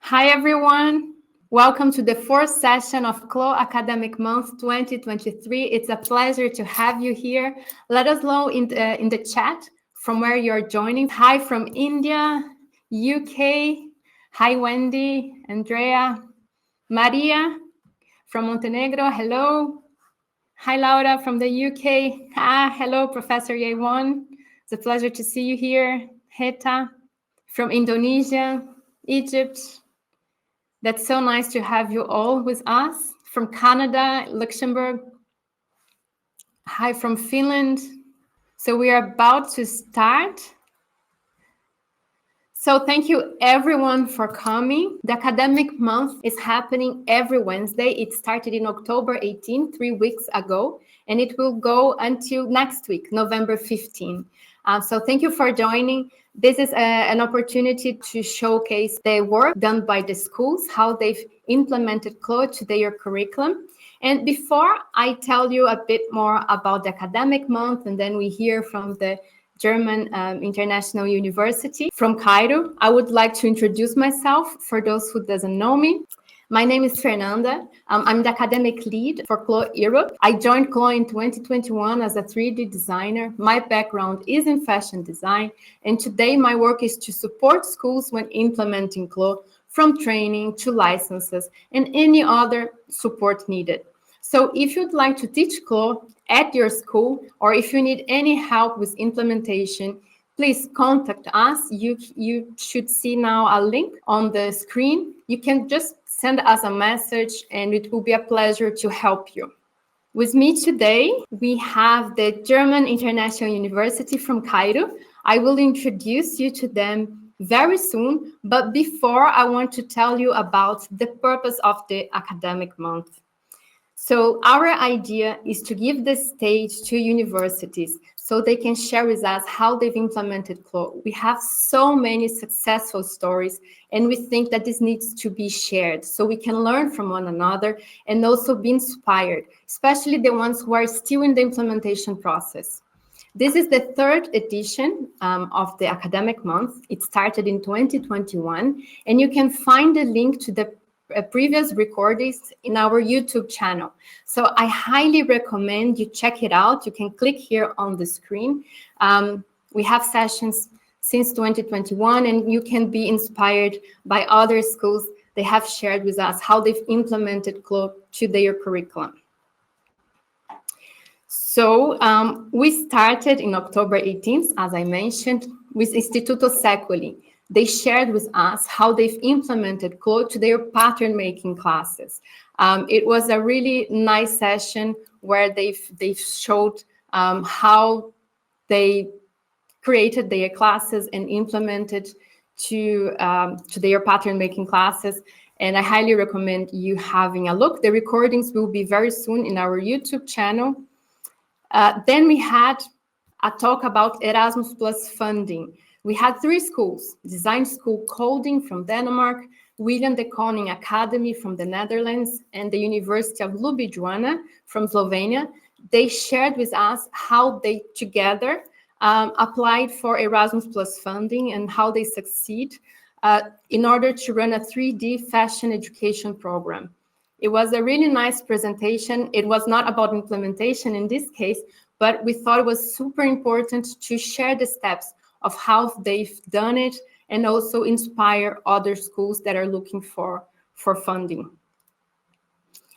Hi, everyone. Welcome to the fourth session of CLO Academic Month 2023. It's a pleasure to have you here. Let us know in the chat from where you're joining. Hi from India, UK. Hi, Wendy, Andrea, Maria from Montenegro. Hello. Hi, Laura from the UK. Hello, Professor Yewon. It's a pleasure to see you here. Heta from Indonesia, Egypt. That's so nice to have you all with us. From Canada, Luxembourg. Hi from Finland. So we are about to start. So thank you everyone for coming. The academic month is happening every Wednesday. It started in October 18, 3 weeks ago, and it will go until next week, November 15. So thank you for joining. This is an opportunity to showcase the work done by the schools, how they've implemented CLO to their curriculum. And before I tell you a bit more about the academic month, and then we hear from the German International University from Cairo, I would like to introduce myself for those who doesn't know me. My name is Fernanda. I'm the academic lead for CLO Europe. I joined CLO in 2021 as a 3D designer. My background is in fashion design, and today my work is to support schools when implementing CLO, from training to licenses and any other support needed. So if you'd like to teach CLO at your school, or if you need any help with implementation, please contact us. You should see now a link on the screen. You can just send us a message and it will be a pleasure to help you. With me today, we have the German International University from Cairo. I will introduce you to them very soon, but before I want to tell you about the purpose of the academic month. So our idea is to give the stage to universities so they can share with us how they've implemented CLO. We have so many successful stories, and we think that this needs to be shared so we can learn from one another and also be inspired, especially the ones who are still in the implementation process. This is the third edition of the academic month. It started in 2021, and you can find the link to the previous recordings in our YouTube channel. So I highly recommend you check it out. You can click here on the screen. We have sessions since 2021, and you can be inspired by other schools. They have shared with us how they've implemented CLO to their curriculum. So we started in October 18th, as I mentioned, with Istituto Secoli. They shared with us how they've implemented CLO to their pattern-making classes. It was a really nice session where they've showed how they created their classes and implemented to their pattern-making classes. And I highly recommend you having a look. The recordings will be very soon in our YouTube channel. Then we had a talk about Erasmus Plus funding. We had 3 schools: Design School Coding from Denmark, William de Koning Academy from the Netherlands, and the University of Ljubljana from Slovenia. They shared with us how they together applied for Erasmus Plus funding and how they succeed in order to run a 3D fashion education program. It was a really nice presentation. It was not about implementation in this case, but we thought it was super important to share the steps of how they've done it and also inspire other schools that are looking for funding.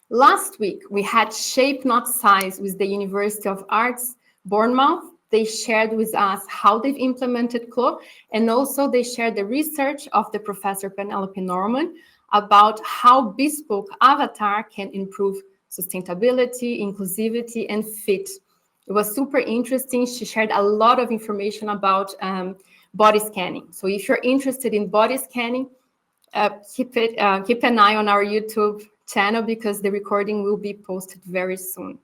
Last week, we had Shape Not Size with the University of Arts, Bournemouth. They shared with us how they've implemented CLO, and also they shared the research of the Professor Penelope Norman about how bespoke avatar can improve sustainability, inclusivity, and fit. It was super interesting. She shared a lot of information about body scanning. So if you're interested in body scanning, keep an eye on our YouTube channel because the recording will be posted very soon.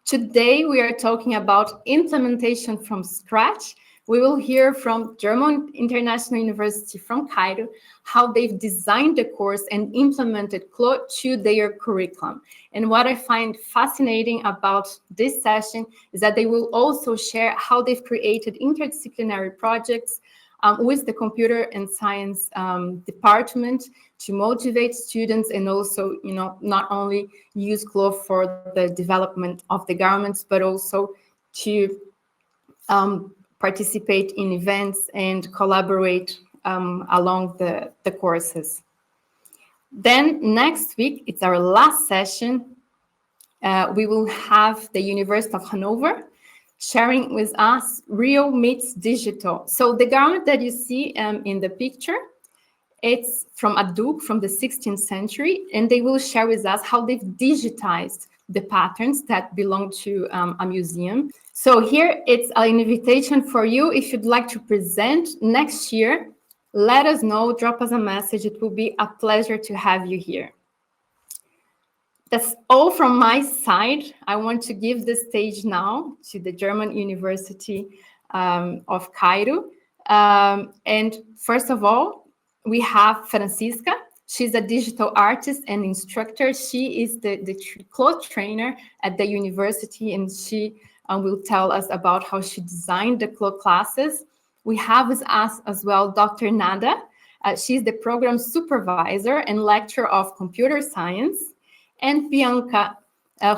Today, we are talking about implementation from scratch. We will hear from German International University from Cairo, how they've designed the course and implemented CLO to their curriculum. And what I find fascinating about this session is that they will also share how they've created interdisciplinary projects with the computer and science department to motivate students, and also, not only use CLO for the development of the garments, but also to participate in events and collaborate along the courses. Then next week, it's our last session. We will have the University of Hanover sharing with us real meets digital. So the garment that you see in the picture, it's from a duke from the 16th century, and they will share with us how they've digitized the patterns that belong to a museum. So here it's an invitation for you. If you'd like to present next year, let us know, drop us a message. It will be a pleasure to have you here. That's all from my side. I want to give the stage now to the German University of Cairo. And first of all, we have Francisca. She's a digital artist and instructor. She is the CLO trainer at the university, and she will tell us about how she designed the CLO classes. We have with us as well Dr. Nada. She's the program supervisor and lecturer of computer science. And Bianca,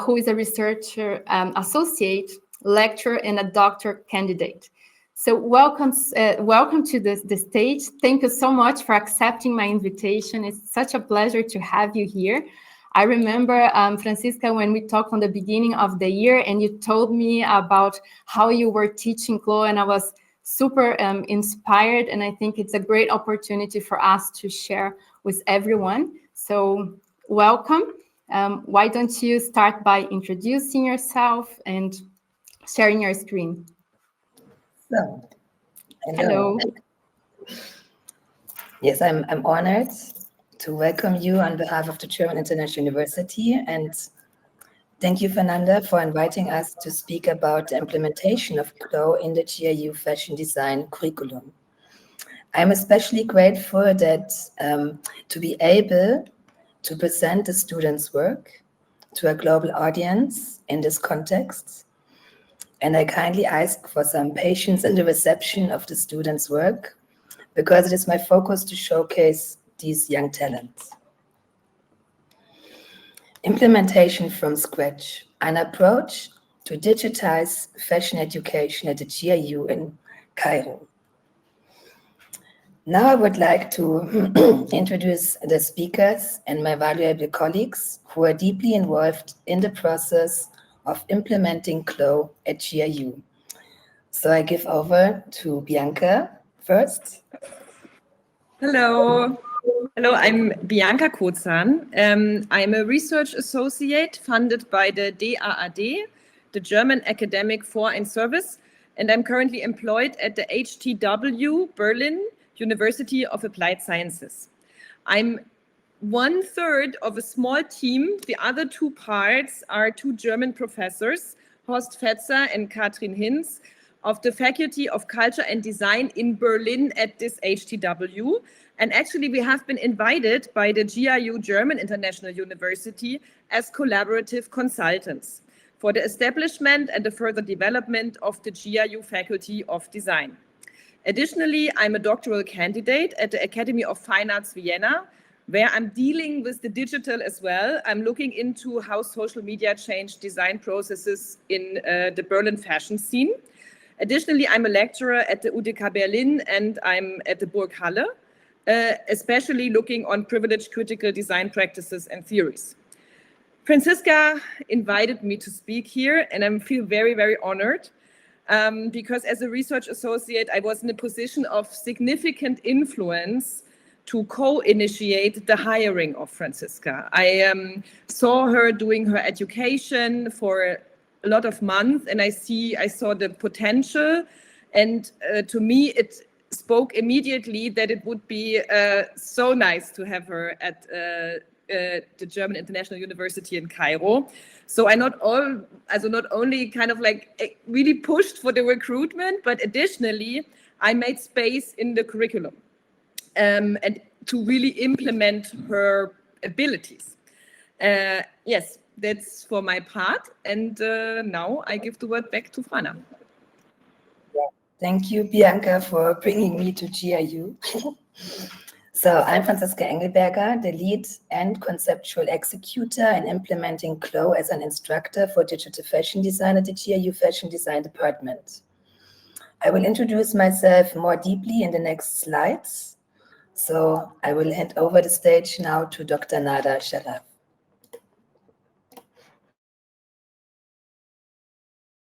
who is a researcher, associate, lecturer, and a doctor candidate. So welcome to the stage. Thank you so much for accepting my invitation. It's such a pleasure to have you here. I remember, Francisca, when we talked on the beginning of the year, and you told me about how you were teaching CLO, and I was super inspired, and I think it's a great opportunity for us to share with everyone. So welcome. Why don't you start by introducing yourself and sharing your screen? So, hello. Yes, I'm honored to welcome you on behalf of the German International University, and thank you, Fernanda, for inviting us to speak about the implementation of CLO in the GIU fashion design curriculum. I'm especially grateful that to be able to present the students' work to a global audience in this context. And I kindly ask for some patience in the reception of the students' work, because it is my focus to showcase these young talents. Implementation from scratch, an approach to digitize fashion education at the GIU in Cairo. Now I would like to introduce the speakers and my valuable colleagues who are deeply involved in the process of implementing CLO at GIU. So I give over to Bianca first. Hello. Hello, I'm Bianca Kozan. I'm a research associate funded by the DAAD, the German Academic Foreign Service, and I'm currently employed at the HTW Berlin University of Applied Sciences. I'm 1/3 of a small team. The other two parts are two German professors, Horst Fetzer and Katrin Hinz, of the Faculty of Culture and Design in Berlin at this HTW. And actually, we have been invited by the GIU German International University as collaborative consultants for the establishment and the further development of the GIU Faculty of Design. Additionally, I'm a doctoral candidate at the Academy of Fine Arts Vienna, where I'm dealing with the digital as well. I'm looking into how social media change design processes in the Berlin fashion scene. Additionally, I'm a lecturer at the UDK Berlin, and I'm at the Burg Halle, especially looking on privileged critical design practices and theories. Francisca invited me to speak here, and I feel very, very honored because as a research associate, I was in a position of significant influence to co-initiate the hiring of Francisca. I saw her doing her education for a lot of months, and I saw the potential, and to me it spoke immediately that it would be so nice to have her at the German International University in Cairo. So I not only kind of like really pushed for the recruitment, but additionally I made space in the curriculum and to really implement her abilities. Yes, that's for my part. And now I give the word back to Frana. Thank you, Bianca, for bringing me to GIU. So I'm Franziska Engelberger, the lead and conceptual executor in implementing CLO as an instructor for digital fashion design at the GIU Fashion Design Department. I will introduce myself more deeply in the next slides. So I will hand over the stage now to Dr. Nada Sharaf.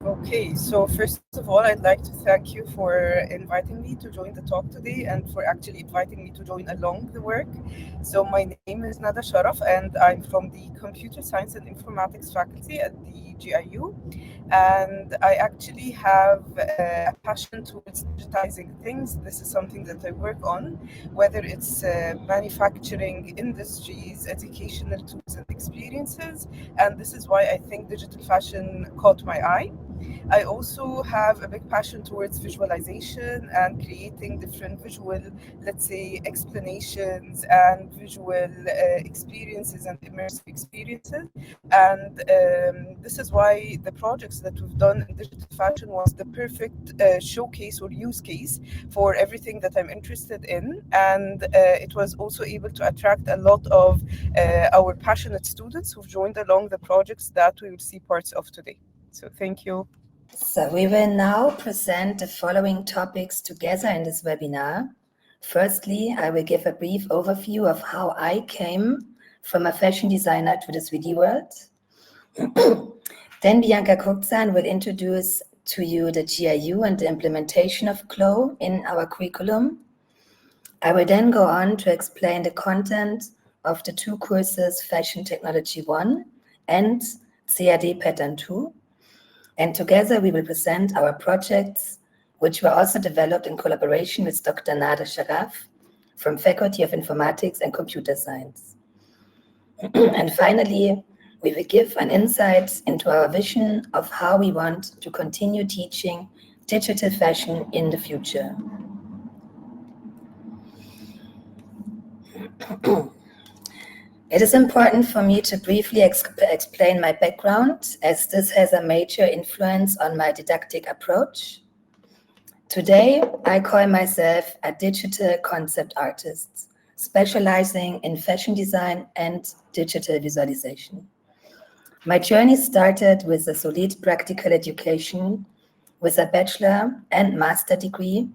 Okay, so first of all, I'd like to thank you for inviting me to join the talk today and for actually inviting me to join along the work. So my name is Nada Sharaf and I'm from the Computer Science and Informatics faculty at the GIU. And I actually have a passion towards digitizing things. This is something that I work on, whether it's manufacturing, industries, educational tools and experiences. And this is why I think digital fashion caught my eye. I also have a big passion towards visualization and creating different visual, let's say, explanations and visual experiences and immersive experiences. And this is why the projects that we've done in digital fashion was the perfect showcase or use case for everything that I'm interested in. And it was also able to attract a lot of our passionate students who've joined along the projects that we will see parts of today. So thank you. So we will now present the following topics together in this webinar. Firstly, I will give a brief overview of how I came from a fashion designer to the 3D world. Then Bianca Kuczan will introduce to you the GIU and the implementation of CLO in our curriculum. I will then go on to explain the content of the two courses Fashion Technology 1 and CAD Pattern 2. And together we will present our projects, which were also developed in collaboration with Dr. Nada Sharaf from Faculty of Informatics and Computer Science. And finally, we will give an insight into our vision of how we want to continue teaching digital fashion in the future. It is important for me to briefly explain my background, as this has a major influence on my didactic approach. Today, I call myself a digital concept artist, specializing in fashion design and digital visualization. My journey started with a solid practical education with a bachelor and master degree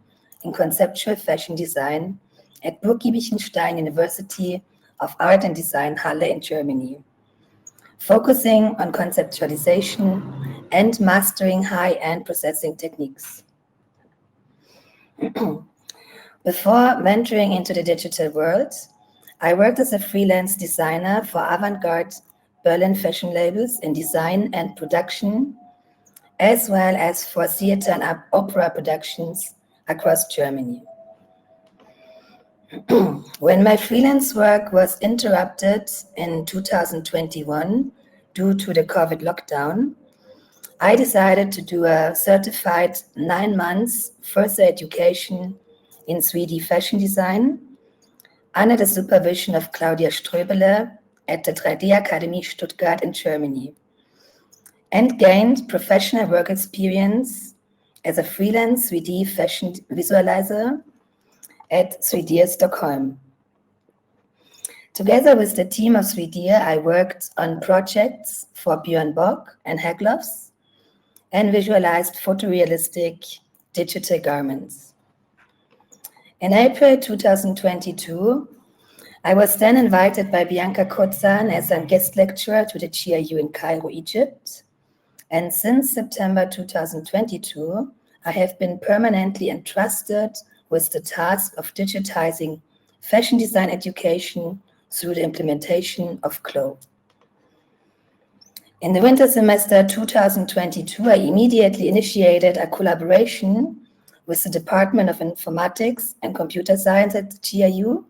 in conceptual fashion design at Burg-Giebichenstein University of Art and Design Halle in Germany, focusing on conceptualization and mastering high-end processing techniques. Before venturing into the digital world, I worked as a freelance designer for avant-garde Berlin fashion labels in design and production, as well as for theater and opera productions across Germany. When my freelance work was interrupted in 2021 due to the COVID lockdown, I decided to do a certified 9 months further education in 3D fashion design under the supervision of Claudia Ströbele at the 3D Academy Stuttgart in Germany, and gained professional work experience as a freelance 3D fashion visualizer at 3D Stockholm. Together with the team of 3D, I worked on projects for Björn Borg and Haglofs and visualized photorealistic digital garments. In April 2022, I was then invited by Bianca Kuczan as a guest lecturer to the GIU in Cairo, Egypt. And since September 2022, I have been permanently entrusted with the task of digitizing fashion design education through the implementation of CLO. In the winter semester 2022, I immediately initiated a collaboration with the Department of Informatics and Computer Science at the GIU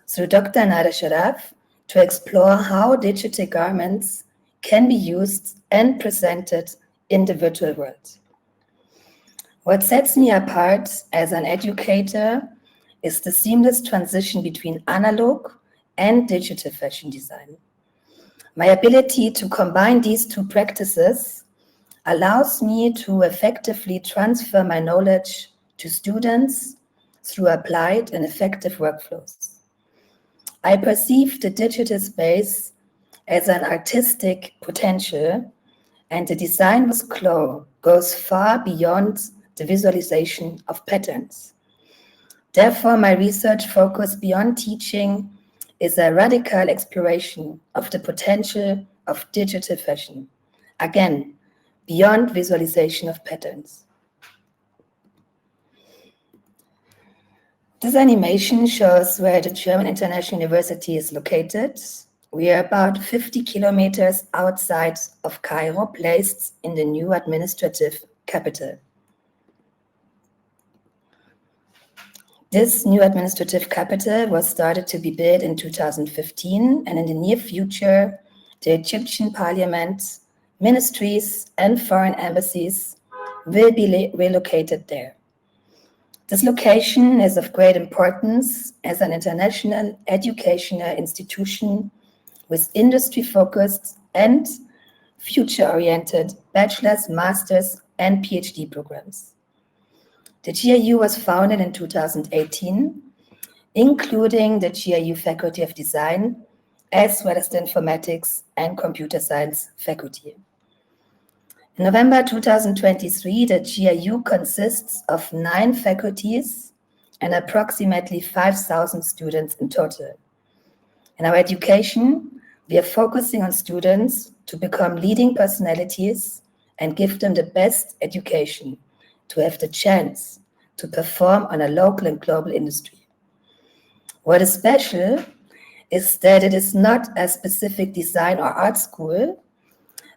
through Dr. Nada Sharaf to explore how digital garments can be used and presented in the virtual world. What sets me apart as an educator is the seamless transition between analog and digital fashion design. My ability to combine these two practices allows me to effectively transfer my knowledge to students through applied and effective workflows. I perceive the digital space as an artistic potential, and the design with CLO goes far beyond the visualization of patterns. Therefore, my research focus beyond teaching is a radical exploration of the potential of digital fashion. Again, beyond visualization of patterns. This animation shows where the German International University is located. We are about 50 kilometers outside of Cairo, placed in the new administrative capital. This new administrative capital was started to be built in 2015, and in the near future, the Egyptian parliament, ministries, and foreign embassies will be relocated there. This location is of great importance as an international educational institution with industry-focused and future-oriented bachelor's, master's, and PhD programs. The GIU was founded in 2018, including the GIU Faculty of Design, as well as the Informatics and Computer Science faculty. In November 2023, the GIU consists of 9 faculties and approximately 5,000 students in total. In our education, we are focusing on students to become leading personalities and give them the best education to have the chance to perform on a local and global industry. What is special is that it is not a specific design or art school,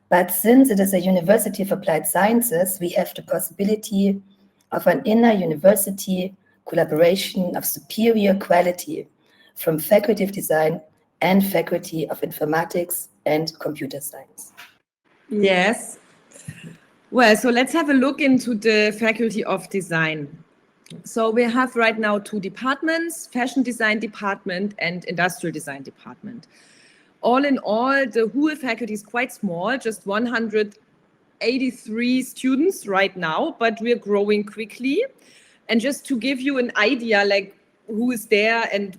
but since it is a University of Applied Sciences, we have the possibility of an inner-university collaboration of superior quality from Faculty of Design and Faculty of Informatics and Computer Science. Yes. Well, so let's have a look into the Faculty of Design. So we have right now 2 departments, Fashion Design Department and Industrial Design Department. All in all, the whole faculty is quite small, just 183 students right now, but we're growing quickly. And just to give you an idea, like who is there and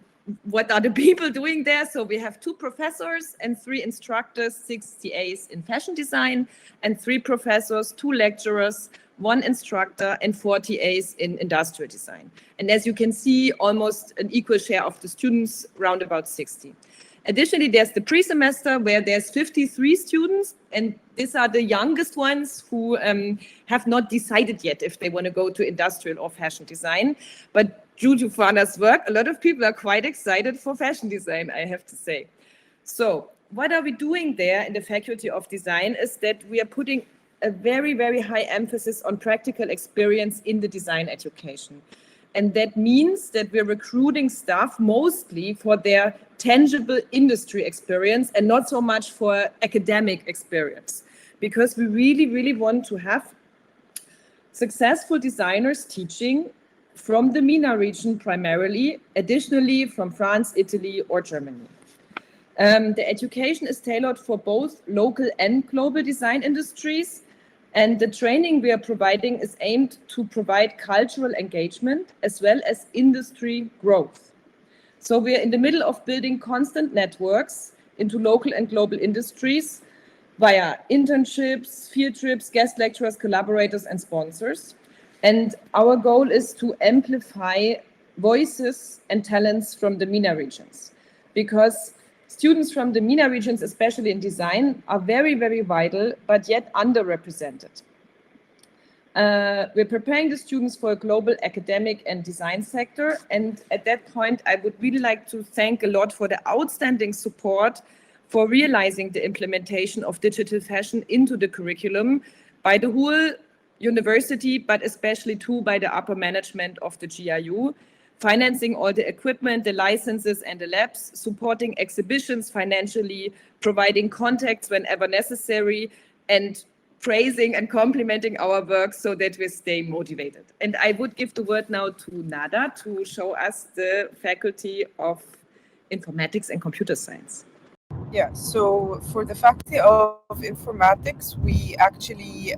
what are the people doing there? So we have 2 professors and 3 instructors, 6 TAs in fashion design, and 3 professors, 2 lecturers, 1 instructor, and 4 TAs in industrial design. And as you can see, almost an equal share of the students, around about 60. Additionally, there's the pre-semester where there's 53 students, and these are the youngest ones who have not decided yet if they want to go to industrial or fashion design. But due to Fana's work, a lot of people are quite excited for fashion design, I have to say. So what are we doing there in the Faculty of Design is that we are putting a very, very high emphasis on practical experience in the design education. And that means that we're recruiting staff mostly for their tangible industry experience and not so much for academic experience, because we really, really want to have successful designers teaching from the MENA region primarily, additionally from France, Italy, or Germany. The education is tailored for both local and global design industries. And the training we are providing is aimed to provide cultural engagement as well as industry growth. So we are in the middle of building constant networks into local and global industries via internships, field trips, guest lecturers, collaborators, and sponsors. And our goal is to amplify voices and talents from the MENA regions, because students from the MENA regions, especially in design, are very, very vital, but yet underrepresented. We're preparing the students for a global academic and design sector. And at that point, I would really like to thank a lot for the outstanding support for realizing the implementation of digital fashion into the curriculum by the whole university, but especially too by the upper management of the GIU, financing all the equipment, the licenses, and the labs, supporting exhibitions financially, providing contacts whenever necessary, and praising and complimenting our work so that we stay motivated. And I would give the word now to Nada to show us the Faculty of Informatics and Computer Science. Yeah, so for the Faculty of Informatics, we actually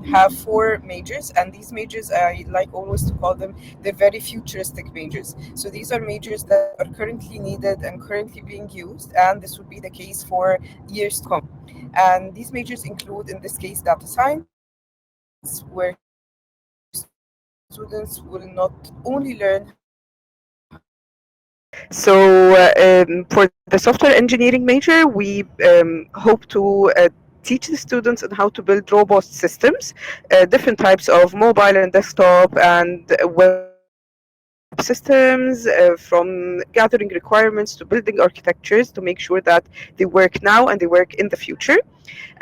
have 4 majors, and these majors, I like always to call them the very futuristic majors. So these are majors that are currently needed and currently being used, and this would be the case for years to come. And these majors include, in this case, data science, where students will not only learn. So for the software engineering major, we hope to teach the students on how to build robust systems, different types of mobile and desktop and web systems, from gathering requirements to building architectures to make sure that they work now and they work in the future.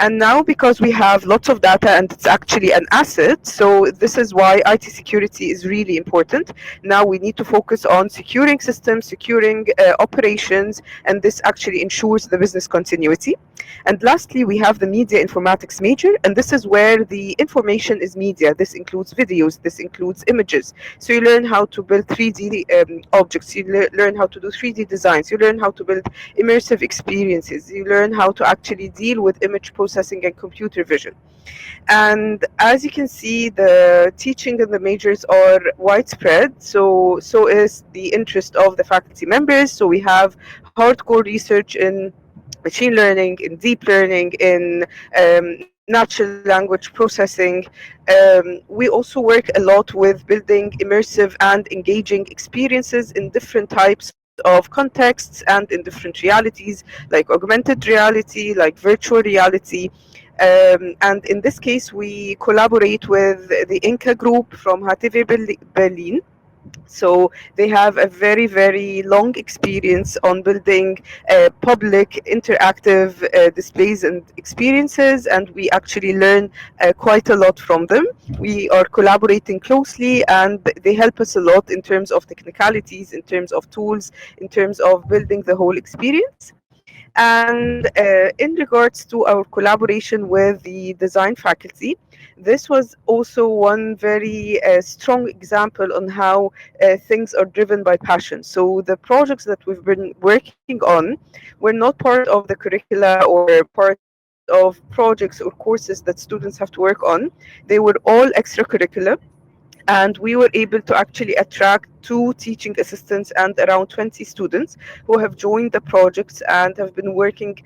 And now, because we have lots of data and it's actually an asset, so this is why IT security is really important. Now we need to focus on securing systems, securing operations, and this actually ensures the business continuity. And lastly, we have the media informatics major, and this is where the information is media. This includes videos, this includes images. So you learn how to build 3D objects, you learn how to do 3D designs, you learn how to build immersive experiences, you learn how to actually deal with image processing and computer vision. And as you can see, the teaching and the majors are widespread, so is the interest of the faculty members. So we have hardcore research in machine learning, in deep learning, in natural language processing. We also work a lot with building immersive and engaging experiences in different types of contexts and in different realities, like augmented reality, like virtual reality. And in this case, we collaborate with the Inca group from HTV Berlin. So they have a very, very long experience on building public interactive displays and experiences, and we actually learn quite a lot from them. We are collaborating closely, and they help us a lot in terms of technicalities, in terms of tools, in terms of building the whole experience. And in regards to our collaboration with the design faculty, this was also one very strong example on how things are driven by passion. So the projects that we've been working on were not part of the curricula or part of projects or courses that students have to work on. They were all extracurricular, and we were able to actually attract 2 teaching assistants and around 20 students who have joined the projects and have been working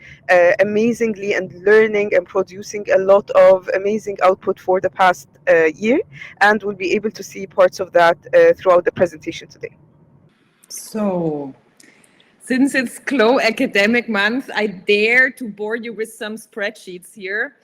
amazingly and learning and producing a lot of amazing output for the past year, and we'll be able to see parts of that throughout the presentation today. So, since it's CLO Academic Month, I dare to bore you with some spreadsheets here.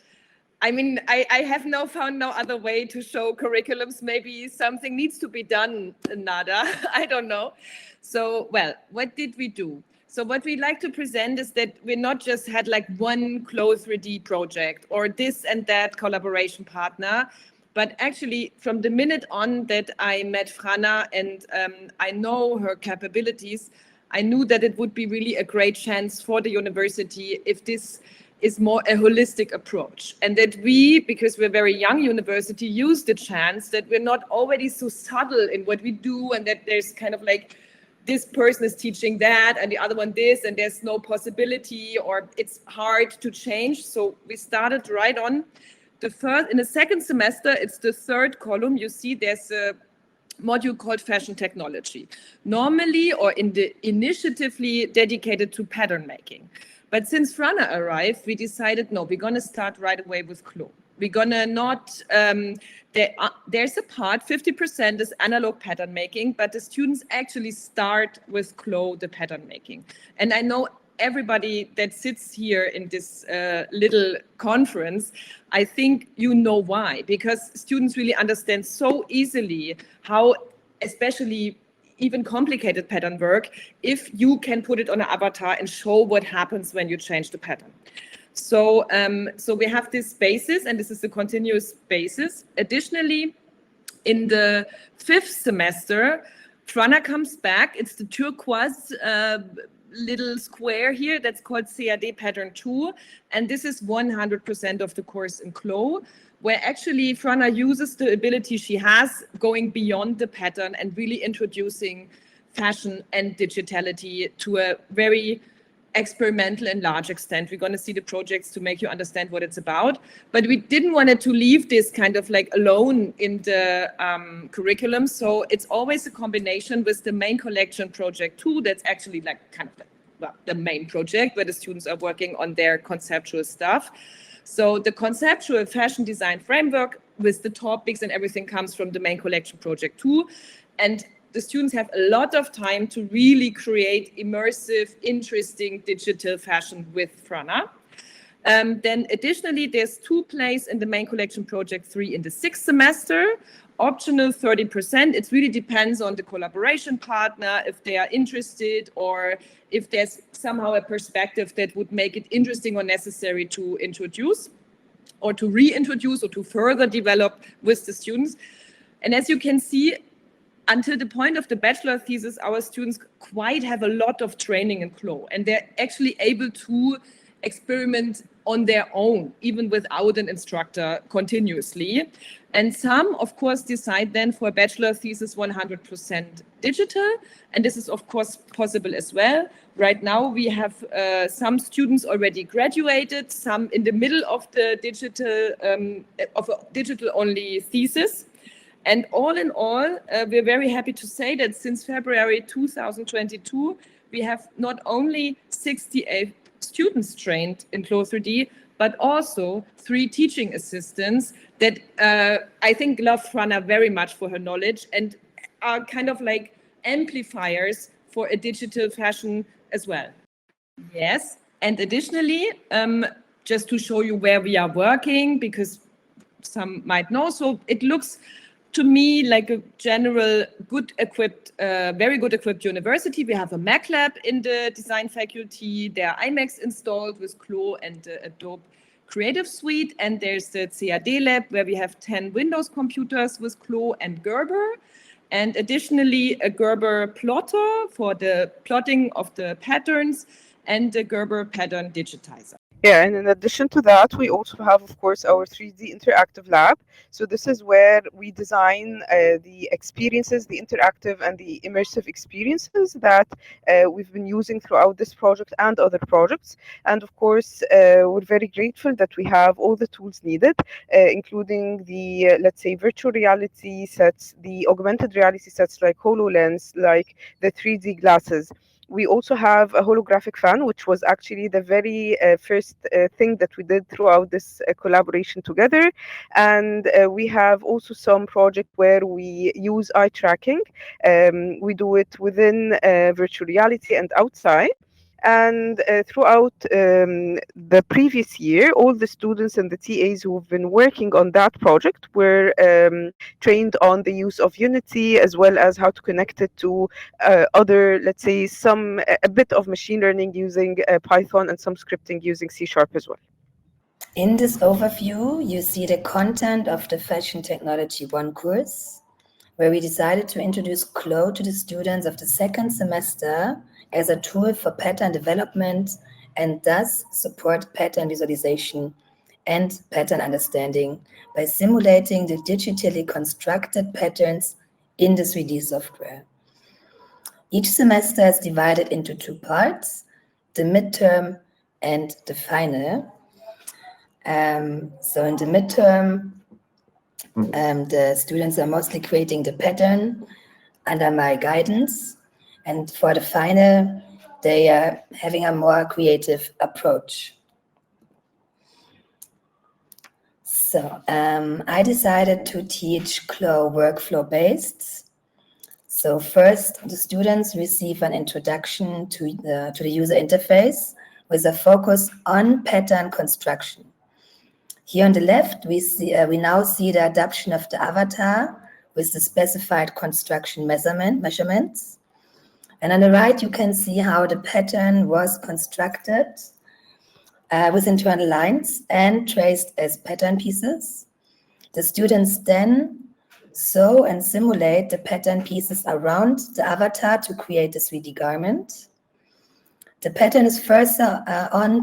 I mean, I have found no other way to show curriculums. Maybe something needs to be done, Nada. I don't know. So, well, what did we do? So what we like to present is that we not just had like one CLO 3D project or this and that collaboration partner, but actually from the minute on that I met Frana and I know her capabilities, I knew that it would be really a great chance for the university if this is more a holistic approach, and that we, because we're a very young university, use the chance that we're not already so subtle in what we do, and that there's kind of like this person is teaching that and the other one this, and there's no possibility or it's hard to change. So we started right on in the second semester. It's the third column. You see there's a module called fashion technology, normally or initiatively dedicated to pattern making. But since Frana arrived, we decided, no, we're going to start right away with CLO. We're going to not, there's a part, 50% is analog pattern making, but the students actually start with CLO, the pattern making. And I know everybody that sits here in this little conference, I think you know why, because students really understand so easily how, especially even complicated pattern work, if you can put it on an avatar and show what happens when you change the pattern. So, so we have this basis, and this is the continuous basis. Additionally, in the fifth semester, Frana comes back. It's the turquoise little square here that's called CAD Pattern 2, and this is 100% of the course in CLO, where actually Frana uses the ability she has going beyond the pattern and really introducing fashion and digitality to a very experimental in large extent. We're going to see the projects to make you understand what it's about, but we didn't want it to leave this kind of like alone in the curriculum. So it's always a combination with the main collection project too. That's actually like kind of like, well, the main project where the students are working on their conceptual stuff. So the conceptual fashion design framework with the topics and everything comes from the main collection project too. And the students have a lot of time to really create immersive, interesting digital fashion with Frana. Then additionally, there's 2 plays in the main collection project 3 in the 6th semester, optional 30%. It really depends on the collaboration partner, if they are interested or if there's somehow a perspective that would make it interesting or necessary to introduce or to reintroduce or to further develop with the students. And as you can see, until the point of the bachelor thesis, our students quite have a lot of training in CLO, and they're actually able to experiment on their own, even without an instructor continuously. And some, of course, decide then for a bachelor thesis 100% digital, and this is, of course, possible as well. Right now, we have some students already graduated, some in the middle of the digital-only thesis. And all in all, we're very happy to say that since February 2022, we have not only 68 students trained in CLO 3D, but also 3 teaching assistants that I think love Frana very much for her knowledge and are kind of like amplifiers for a digital fashion as well. Yes, and additionally, just to show you where we are working, because some might know, so it looks to me like a general good equipped, very good equipped university. We have a Mac lab in the design faculty. There are iMacs installed with CLO and Adobe Creative Suite. And there's the CAD lab where we have 10 Windows computers with CLO and Gerber. And additionally, a Gerber plotter for the plotting of the patterns and the Gerber pattern digitizer. Yeah, and in addition to that, we also have, of course, our 3D interactive lab. So this is where we design the experiences, the interactive and the immersive experiences that we've been using throughout this project and other projects. And of course, we're very grateful that we have all the tools needed, including the, let's say, virtual reality sets, the augmented reality sets like HoloLens, like the 3D glasses. We also have a holographic fan, which was actually the very first thing that we did throughout this collaboration together. And we have also some project where we use eye tracking. We do it within virtual reality and outside. And throughout the previous year, all the students and the TAs who've been working on that project were trained on the use of Unity, as well as how to connect it to other, let's say, a bit of machine learning using Python and some scripting using C# as well. In this overview, you see the content of the Fashion Technology 1 course, where we decided to introduce CLO to the students of the 2nd semester as a tool for pattern development and thus support pattern visualization and pattern understanding by simulating the digitally constructed patterns in the 3D software. Each semester is divided into 2 parts, the midterm and the final. So in the midterm, the students are mostly creating the pattern under my guidance. And for the final, they are having a more creative approach. So I decided to teach CLO workflow-based. So first, the students receive an introduction to the user interface with a focus on pattern construction. Here on the left, we now see the adoption of the avatar with the specified construction measurements. And on the right, you can see how the pattern was constructed with internal lines and traced as pattern pieces. The students then sew and simulate the pattern pieces around the avatar to create a 3D garment. The pattern is first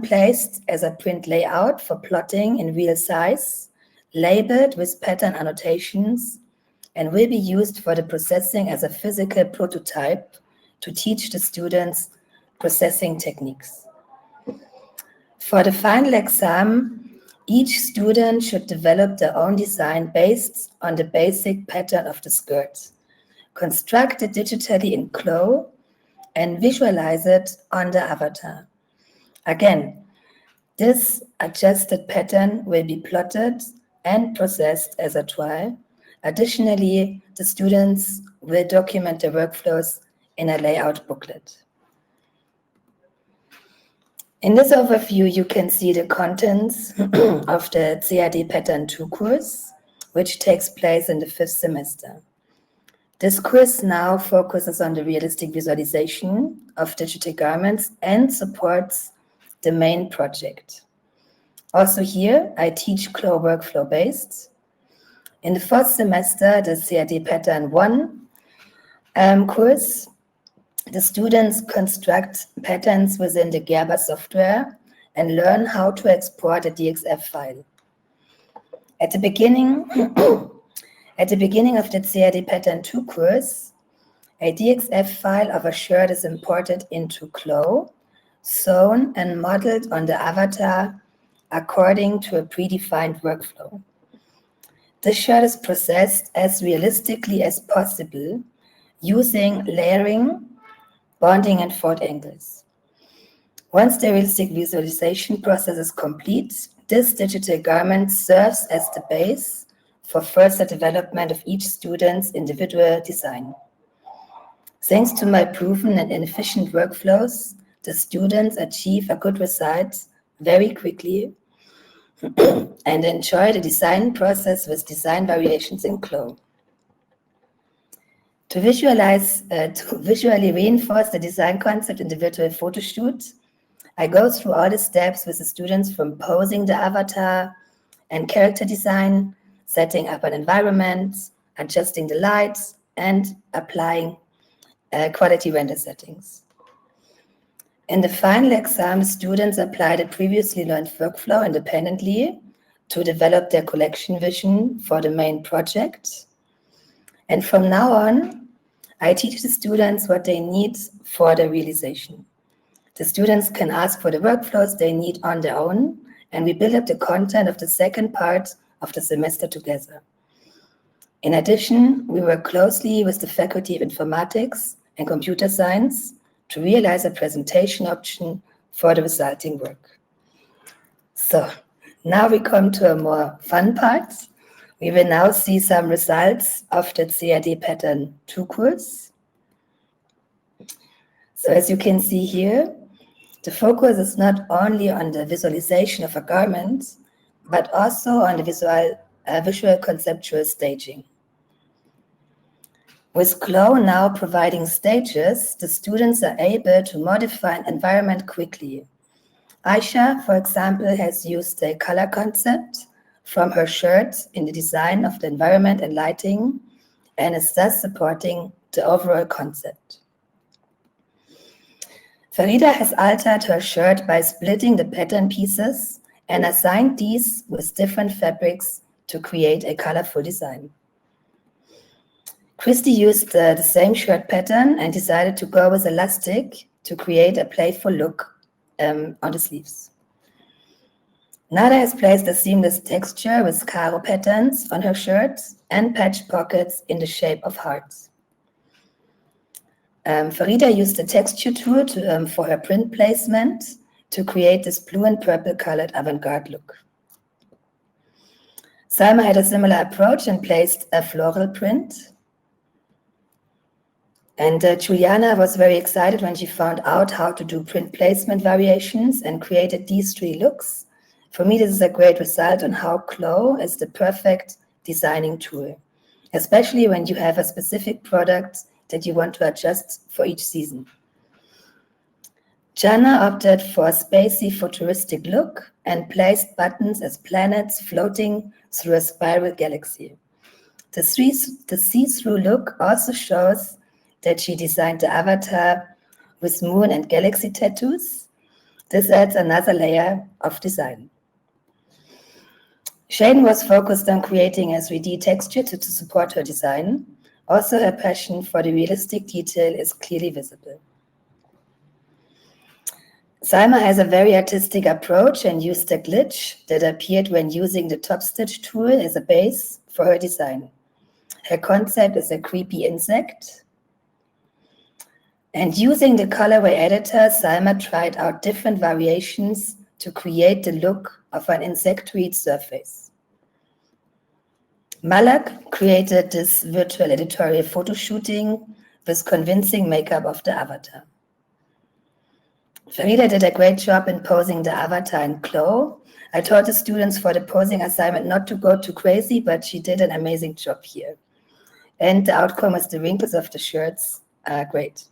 placed as a print layout for plotting in real size, labeled with pattern annotations, and will be used for the processing as a physical prototype to teach the students processing techniques. For the final exam, each student should develop their own design based on the basic pattern of the skirt, construct it digitally in CLO, and visualize it on the avatar. Again, this adjusted pattern will be plotted and processed as a trial. Additionally, the students will document their workflows in a layout booklet. In this overview, you can see the contents of the CAD Pattern 2 course, which takes place in the 5th semester. This course now focuses on the realistic visualization of digital garments and supports the main project. Also here, I teach CLO workflow based. In the 4th semester, the CAD Pattern 1 course, the students construct patterns within the Gerber software and learn how to export a DXF file. At the beginning of the CAD Pattern 2 course, a DXF file of a shirt is imported into CLO, sewn and modeled on the avatar according to a predefined workflow. This shirt is processed as realistically as possible using layering, bonding, and fold angles. Once the realistic visualization process is complete, this digital garment serves as the base for further development of each student's individual design. Thanks to my proven and efficient workflows, the students achieve a good result very quickly and enjoy the design process with design variations in CLO. To visually reinforce the design concept in the virtual photo shoot, I go through all the steps with the students from posing the avatar and character design, setting up an environment, adjusting the lights, and applying quality render settings. In the final exam, students apply the previously learned workflow independently to develop their collection vision for the main project. And from now on, I teach the students what they need for the realization. The students can ask for the workflows they need on their own, and we build up the content of the second part of the semester together. In addition, we work closely with the Faculty of Informatics and Computer Science to realize a presentation option for the resulting work. So now we come to a more fun part. We will now see some results of the CAD Pattern 2 course. So as you can see here, the focus is not only on the visualization of a garment, but also on the visual conceptual staging. With CLO now providing stages, the students are able to modify an environment quickly. Aisha, for example, has used a color concept from her shirt in the design of the environment and lighting, and is thus supporting the overall concept. Farida has altered her shirt by splitting the pattern pieces and assigned these with different fabrics to create a colorful design. Christy used the same shirt pattern and decided to go with elastic to create a playful look on the sleeves. Nada has placed a seamless texture with Cairo patterns on her shirt and patch pockets in the shape of hearts. Farida used the texture tool for her print placement to create this blue and purple colored avant-garde look. Salma had a similar approach and placed a floral print. And Juliana was very excited when she found out how to do print placement variations and created these 3 looks. For me, this is a great result on how CLO is the perfect designing tool, especially when you have a specific product that you want to adjust for each season. Jana opted for a spacey futuristic look and placed buttons as planets floating through a spiral galaxy. The see-through look also shows that she designed the avatar with moon and galaxy tattoos. This adds another layer of design. Shaden was focused on creating a 3D texture to support her design. Also, her passion for the realistic detail is clearly visible. Salma has a very artistic approach and used a glitch that appeared when using the top stitch tool as a base for her design. Her concept is a creepy insect. And using the colorway editor, Salma tried out different variations to create the look of an insectoid surface. Malak created this virtual editorial photo shooting with convincing makeup of the avatar. Farida did a great job in posing the avatar in CLO. I taught the students for the posing assignment not to go too crazy, but she did an amazing job here. And the outcome is the wrinkles of the shirts are great.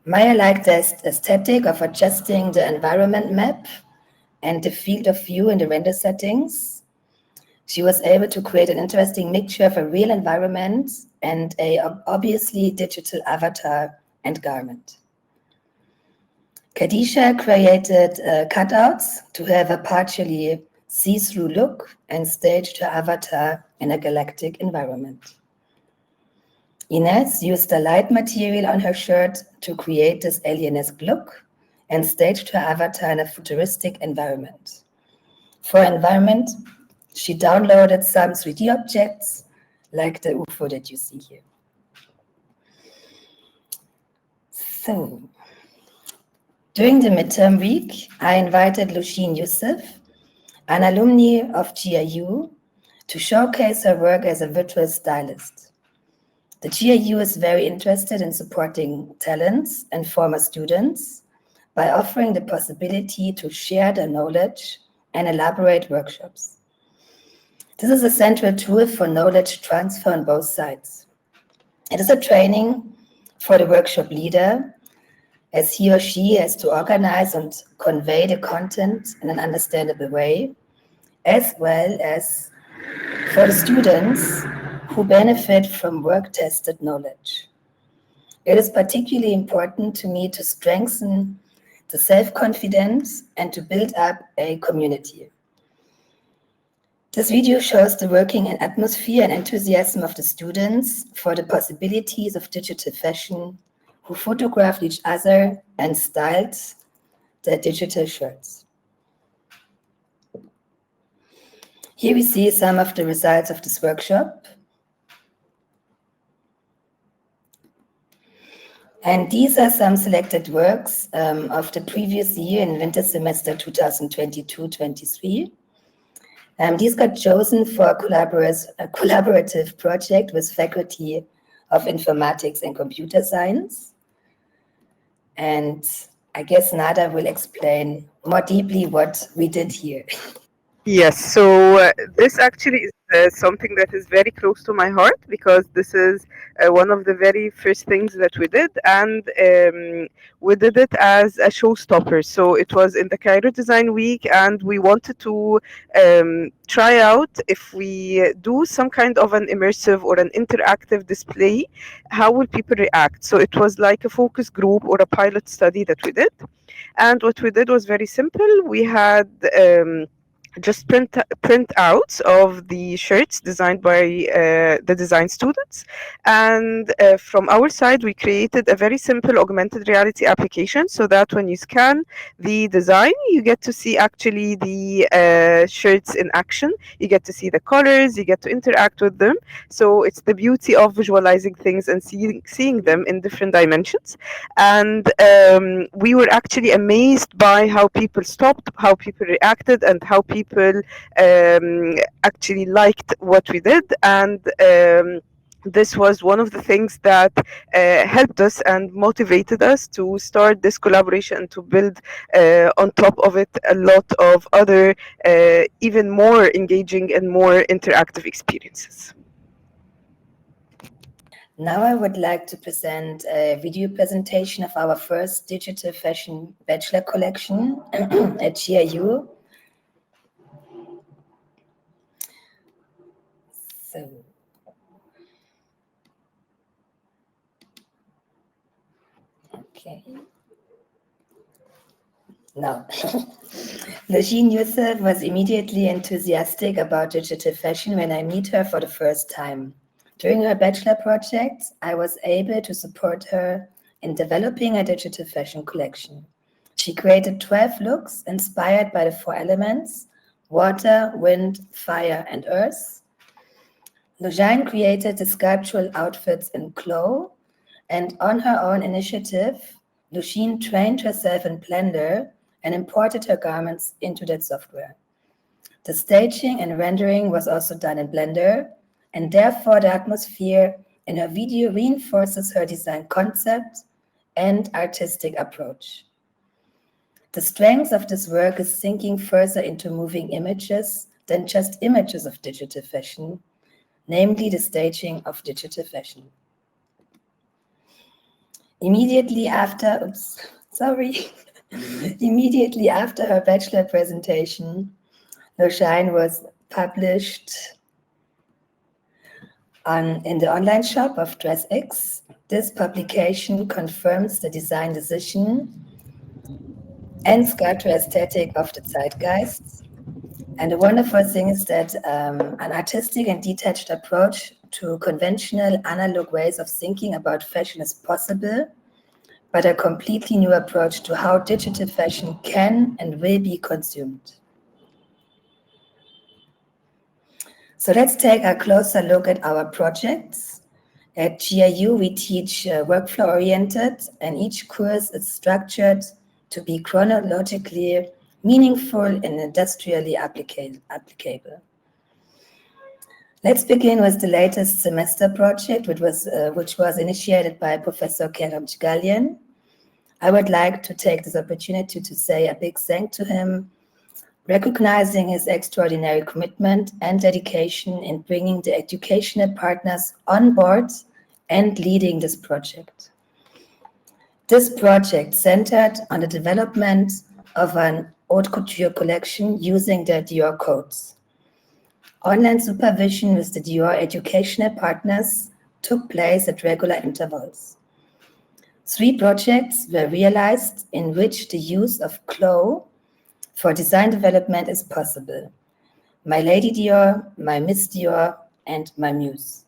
Maya liked the aesthetic of adjusting the environment map and the field of view in the render settings. She was able to create an interesting mixture of a real environment and a obviously digital avatar and garment. Khadija created cutouts to have a partially see-through look and staged her avatar in a galactic environment. Ines used a light material on her shirt to create this alienesque look and staged her avatar in a futuristic environment. For environment, she downloaded some 3D objects like the UFO that you see here. So, during the midterm week, I invited Lushin Youssef, an alumni of GIU, to showcase her work as a virtual stylist. The GIU is very interested in supporting talents and former students by offering the possibility to share their knowledge and elaborate workshops. This is a central tool for knowledge transfer on both sides. It is a training for the workshop leader, as he or she has to organize and convey the content in an understandable way, as well as for the students who benefit from work-tested knowledge. It is particularly important to me to strengthen the self-confidence and to build up a community. This video shows the working atmosphere and enthusiasm of the students for the possibilities of digital fashion, who photographed each other and styled their digital shirts. Here we see some of the results of this workshop. And these are some selected works of the previous year in winter semester 2022-23. These got chosen for a collaborative project with Faculty of Informatics and Computer Science. And I guess Nada will explain more deeply what we did here. Yes, so this actually is something that is very close to my heart, because this is one of the very first things that we did, and we did it as a showstopper. So it was in the Cairo Design Week, and we wanted to try out if we do some kind of an immersive or an interactive display, how will people react? So it was like a focus group or a pilot study that we did. And what we did was very simple. We had just print outs of the shirts designed by the design students, and from our side we created a very simple augmented reality application, so that when you scan the design you get to see actually the shirts in action, you get to see the colors, you get to interact with them. So it's the beauty of visualizing things and seeing them in different dimensions. And we were actually amazed by how people stopped, how people reacted, and how people actually liked what we did. And this was one of the things that helped us and motivated us to start this collaboration and to build on top of it a lot of other even more engaging and more interactive experiences. Now I would like to present a video presentation of our first digital fashion bachelor collection at GIU. So, okay. Now, Lushin Youssef was immediately enthusiastic about digital fashion when I meet her for the first time. During her bachelor project, I was able to support her in developing a digital fashion collection. She created 12 looks inspired by the 4 elements: water, wind, fire, and earth. Lujine created the sculptural outfits in CLO, and on her own initiative, Lujine trained herself in Blender and imported her garments into that software. The staging and rendering was also done in Blender, and therefore the atmosphere in her video reinforces her design concept and artistic approach. The strength of this work is sinking further into moving images than just images of digital fashion, namely the staging of digital fashion. Immediately after her bachelor presentation, Lujine was published in the online shop of DressX. This publication confirms the design decision and sculptural aesthetic of the zeitgeist. And the wonderful thing is that an artistic and detached approach to conventional analog ways of thinking about fashion is possible, but a completely new approach to how digital fashion can and will be consumed. So let's take a closer look at our projects. At GIU, we teach workflow-oriented, and each course is structured to be chronologically meaningful and industrially applicable. Let's begin with the latest semester project, which was initiated by Professor Kerem Cigalian. I would like to take this opportunity to say a big thank to him, recognizing his extraordinary commitment and dedication in bringing the educational partners on board and leading this project. This project centered on the development of an haute couture collection using the Dior codes. Online supervision with the Dior educational partners took place at regular intervals. 3 projects were realized in which the use of CLO for design development is possible: My Lady Dior, My Miss Dior, and My Muse.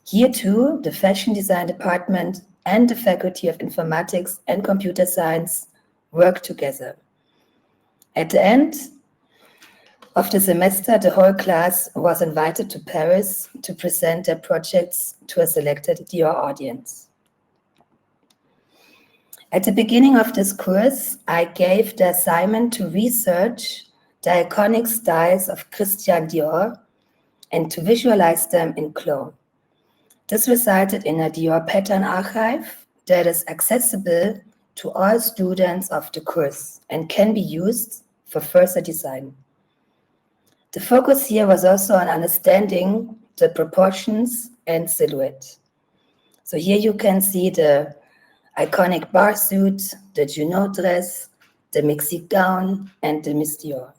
Here too, the fashion design department and the Faculty of Informatics and Computer Science work together. At the end of the semester, the whole class was invited to Paris to present their projects to a selected Dior audience. At the beginning of this course, I gave the assignment to research the iconic styles of Christian Dior and to visualize them in CLO. This resulted in a Dior pattern archive that is accessible to all students of the course and can be used for further design. The focus here was also on understanding the proportions and silhouette. So here you can see the iconic bar suit, the Junot dress, the Mexique gown, and the Miss Dior.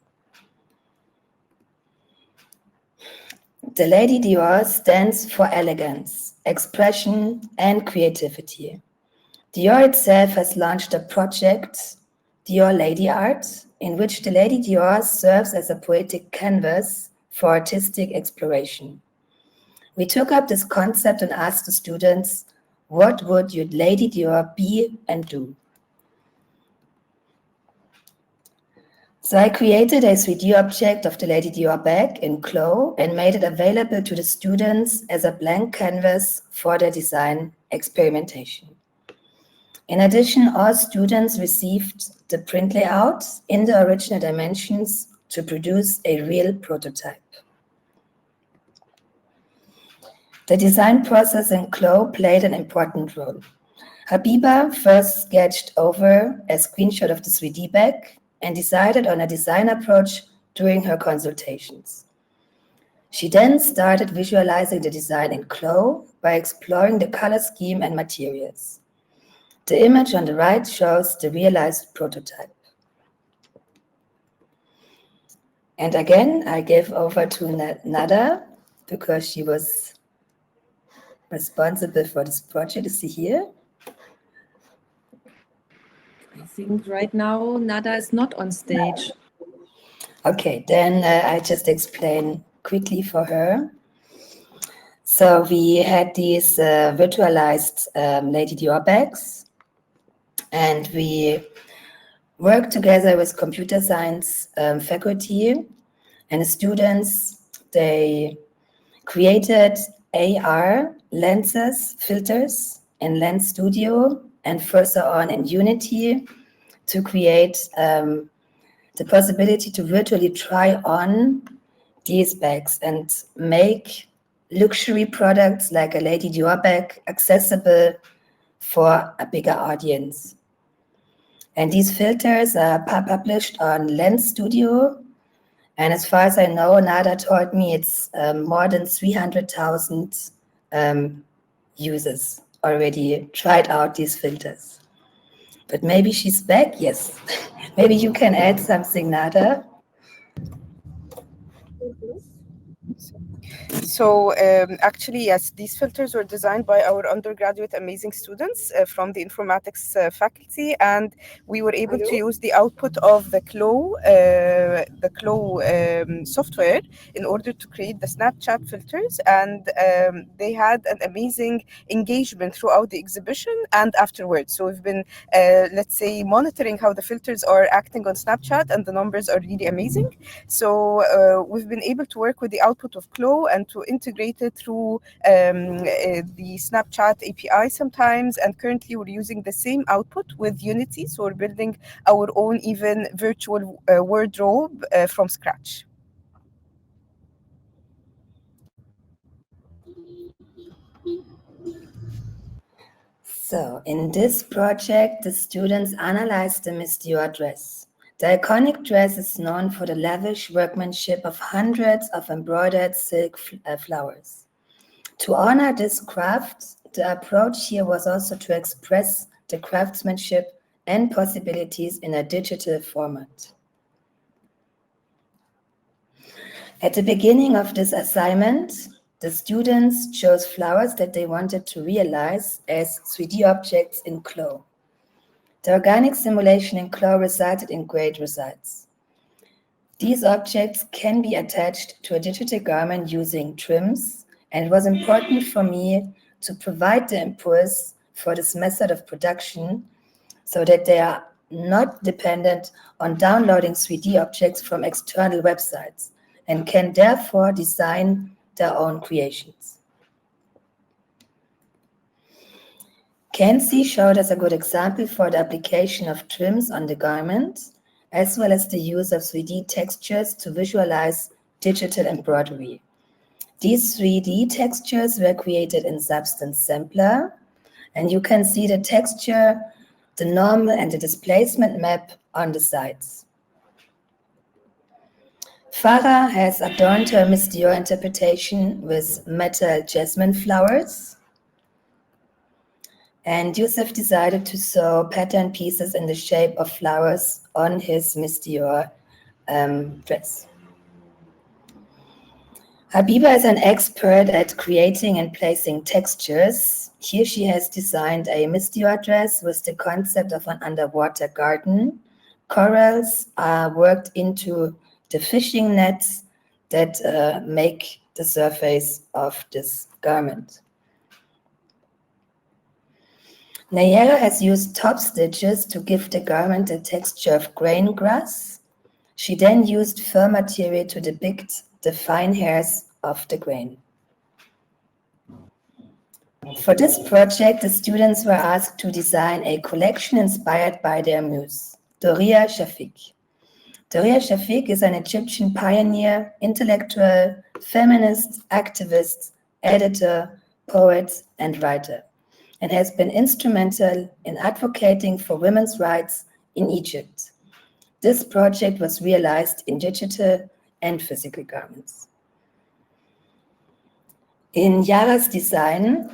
The Lady Dior stands for elegance, expression, and creativity. Dior itself has launched a project, Dior Lady Art, in which the Lady Dior serves as a poetic canvas for artistic exploration. We took up this concept and asked the students, what would your Lady Dior be and do? So I created a 3D object of the Lady Dior bag in CLO and made it available to the students as a blank canvas for their design experimentation. In addition, all students received the print layout in the original dimensions to produce a real prototype. The design process in CLO played an important role. Habiba first sketched over a screenshot of the 3D bag and decided on a design approach during her consultations. She then started visualizing the design in CLO by exploring the color scheme and materials. The image on the right shows the realized prototype. And again, I gave over to Nada because she was responsible for this project. You see here. I think right now Nada is not on stage. Okay, then I just explain quickly for her. So we had these virtualized Lady Dior bags, and we worked together with computer science faculty and students. They created AR lenses, filters in Lens Studio, and further on in Unity to create the possibility to virtually try on these bags and make luxury products like a Lady Dior bag accessible for a bigger audience. And these filters are published on Lens Studio. And as far as I know, Nada told me it's more than 300,000 users already tried out these filters. But maybe she's back, yes. Maybe you can add something, Nada. So actually, yes, these filters were designed by our undergraduate amazing students from the informatics faculty, and we were able to use the output of the CLO software in order to create the Snapchat filters, and they had an amazing engagement throughout the exhibition and afterwards. So we've been, let's say, monitoring how the filters are acting on Snapchat, and the numbers are really amazing. So we've been able to work with the output of CLO and to integrate it through the Snapchat API sometimes. And currently we're using the same output with Unity. So we're building our own even virtual wardrobe from scratch. So in this project, the students analyzed the Miss Dior dress. The iconic dress is known for the lavish workmanship of hundreds of embroidered silk flowers. To honor this craft, the approach here was also to express the craftsmanship and possibilities in a digital format. At the beginning of this assignment, the students chose flowers that they wanted to realize as 3D objects in CLO. The organic simulation in CLO resulted in great results. These objects can be attached to a digital garment using trims, and it was important for me to provide the impulse for this method of production so that they are not dependent on downloading 3D objects from external websites and can therefore design their own creations. Kenzie showed us a good example for the application of trims on the garment, as well as the use of 3D textures to visualize digital embroidery. These 3D textures were created in Substance Sampler, and you can see the texture, the normal and the displacement map on the sides. Farah has adorned her Miss Dior interpretation with metal jasmine flowers. And Yusuf decided to sew pattern pieces in the shape of flowers on his Miss Dior dress. Habiba is an expert at creating and placing textures. Here she has designed a Miss Dior dress with the concept of an underwater garden. Corals are worked into the fishing nets that make the surface of this garment. Nayera has used top stitches to give the garment the texture of grain grass. She then used fur material to depict the fine hairs of the grain. For this project, the students were asked to design a collection inspired by their muse, Doria Shafiq. Doria Shafiq is an Egyptian pioneer, intellectual, feminist, activist, editor, poet, and writer, and has been instrumental in advocating for women's rights in Egypt. This project was realized in digital and physical garments. In Yara's design,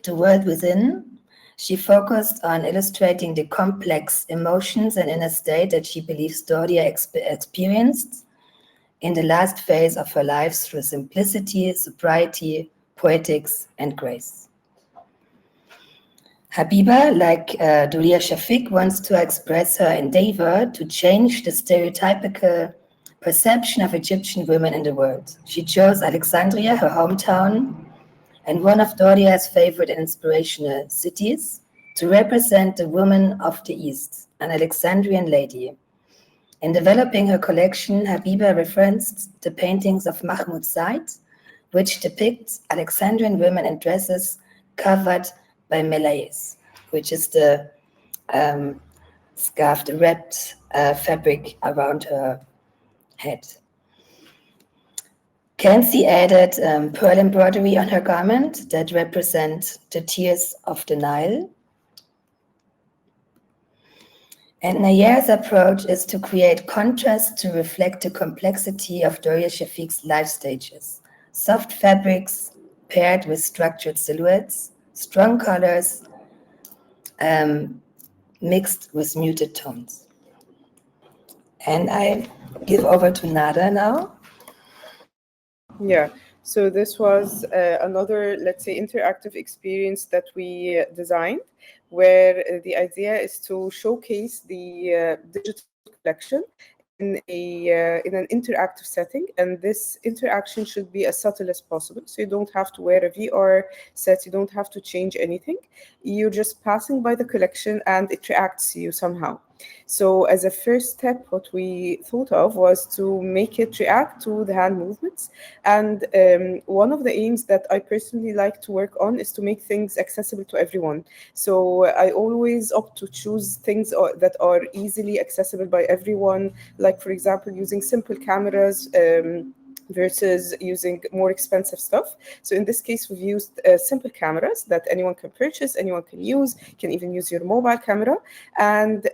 The World Within, she focused on illustrating the complex emotions and inner state that she believes Doria experienced in the last phase of her life through simplicity, sobriety, poetics, and grace. Habiba, like Doria Shafiq, wants to express her endeavor to change the stereotypical perception of Egyptian women in the world. She chose Alexandria, her hometown, and one of Doria's favorite inspirational cities, to represent the woman of the East, an Alexandrian lady. In developing her collection, Habiba referenced the paintings of Mahmoud Said, which depicts Alexandrian women in dresses covered by melayes, which is the scarf, the wrapped fabric around her head. Kenzie added pearl embroidery on her garment that represent the tears of the Nile. And Nayar's approach is to create contrast to reflect the complexity of Doria Shafiq's life stages. Soft fabrics paired with structured silhouettes, strong colors mixed with muted tones. And I give over to Nada now. Yeah, so this was another, let's say, interactive experience that we designed, where the idea is to showcase the digital collection in an interactive setting, and this interaction should be as subtle as possible. So you don't have to wear a VR set, you don't have to change anything. You're just passing by the collection and it reacts to you somehow. So as a first step, what we thought of was to make it react to the hand movements. And one of the aims that I personally like to work on is to make things accessible to everyone. So I always opt to choose things that are easily accessible by everyone, like, for example, using simple cameras, versus using more expensive stuff. So in this case, we've used simple cameras that anyone can purchase, anyone can use, can even use your mobile camera. And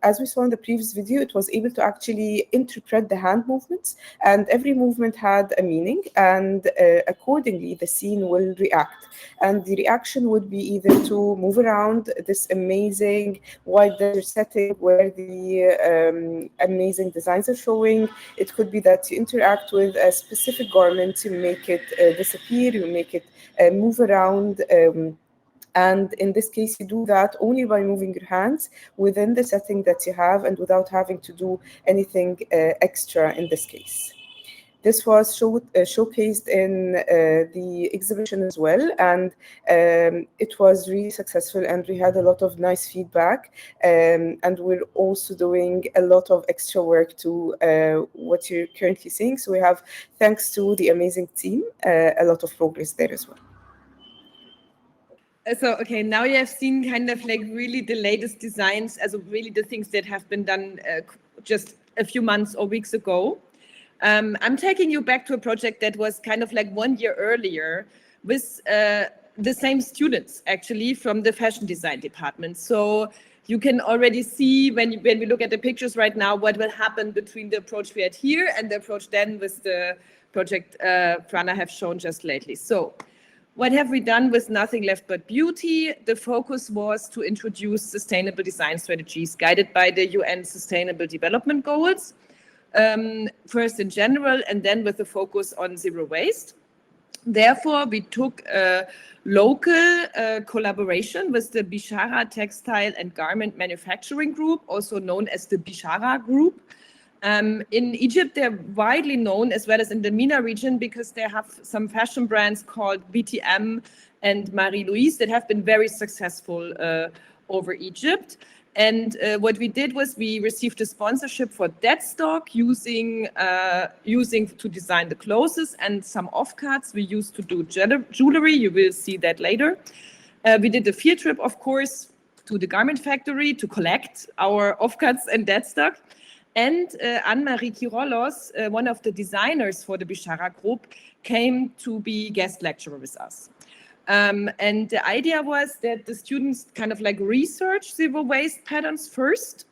as we saw in the previous video, it was able to actually interpret the hand movements, and every movement had a meaning, and accordingly, the scene will react. And the reaction would be either to move around this amazing white desert setting where the amazing designs are showing. It could be that you interact with a specific garment to make it disappear, you make it move around. And in this case, you do that only by moving your hands within the setting that you have and without having to do anything extra in this case. This was showcased in the exhibition as well, and it was really successful, and we had a lot of nice feedback, and we're also doing a lot of extra work to what you're currently seeing. So we have, thanks to the amazing team, a lot of progress there as well. So, okay, now you have seen kind of like really the latest designs, as really the things that have been done just a few months or weeks ago. I'm taking you back to a project that was kind of like 1 year earlier with the same students, actually, from the fashion design department. So you can already see when we look at the pictures right now, what will happen between the approach we had here and the approach then with the project Prana have shown just lately. So what have we done with Nothing Left But Beauty? The focus was to introduce sustainable design strategies guided by the UN Sustainable Development Goals. First in general, and then with a focus on zero waste. Therefore, we took a local collaboration with the Bishara Textile and Garment Manufacturing Group, also known as the Bishara Group. In Egypt, they're widely known, as well as in the MENA region, because they have some fashion brands called BTM and Marie-Louise that have been very successful over Egypt. And what we did was we received a sponsorship for dead stock using to design the clothes, and some offcuts we used to do jewelry. You will see that later. We did a field trip, of course, to the garment factory to collect our offcuts and dead stock. And Anne-Marie Kirolos, one of the designers for the Bishara Group, came to be guest lecturer with us. And the idea was that the students kind of like research zero waste patterns first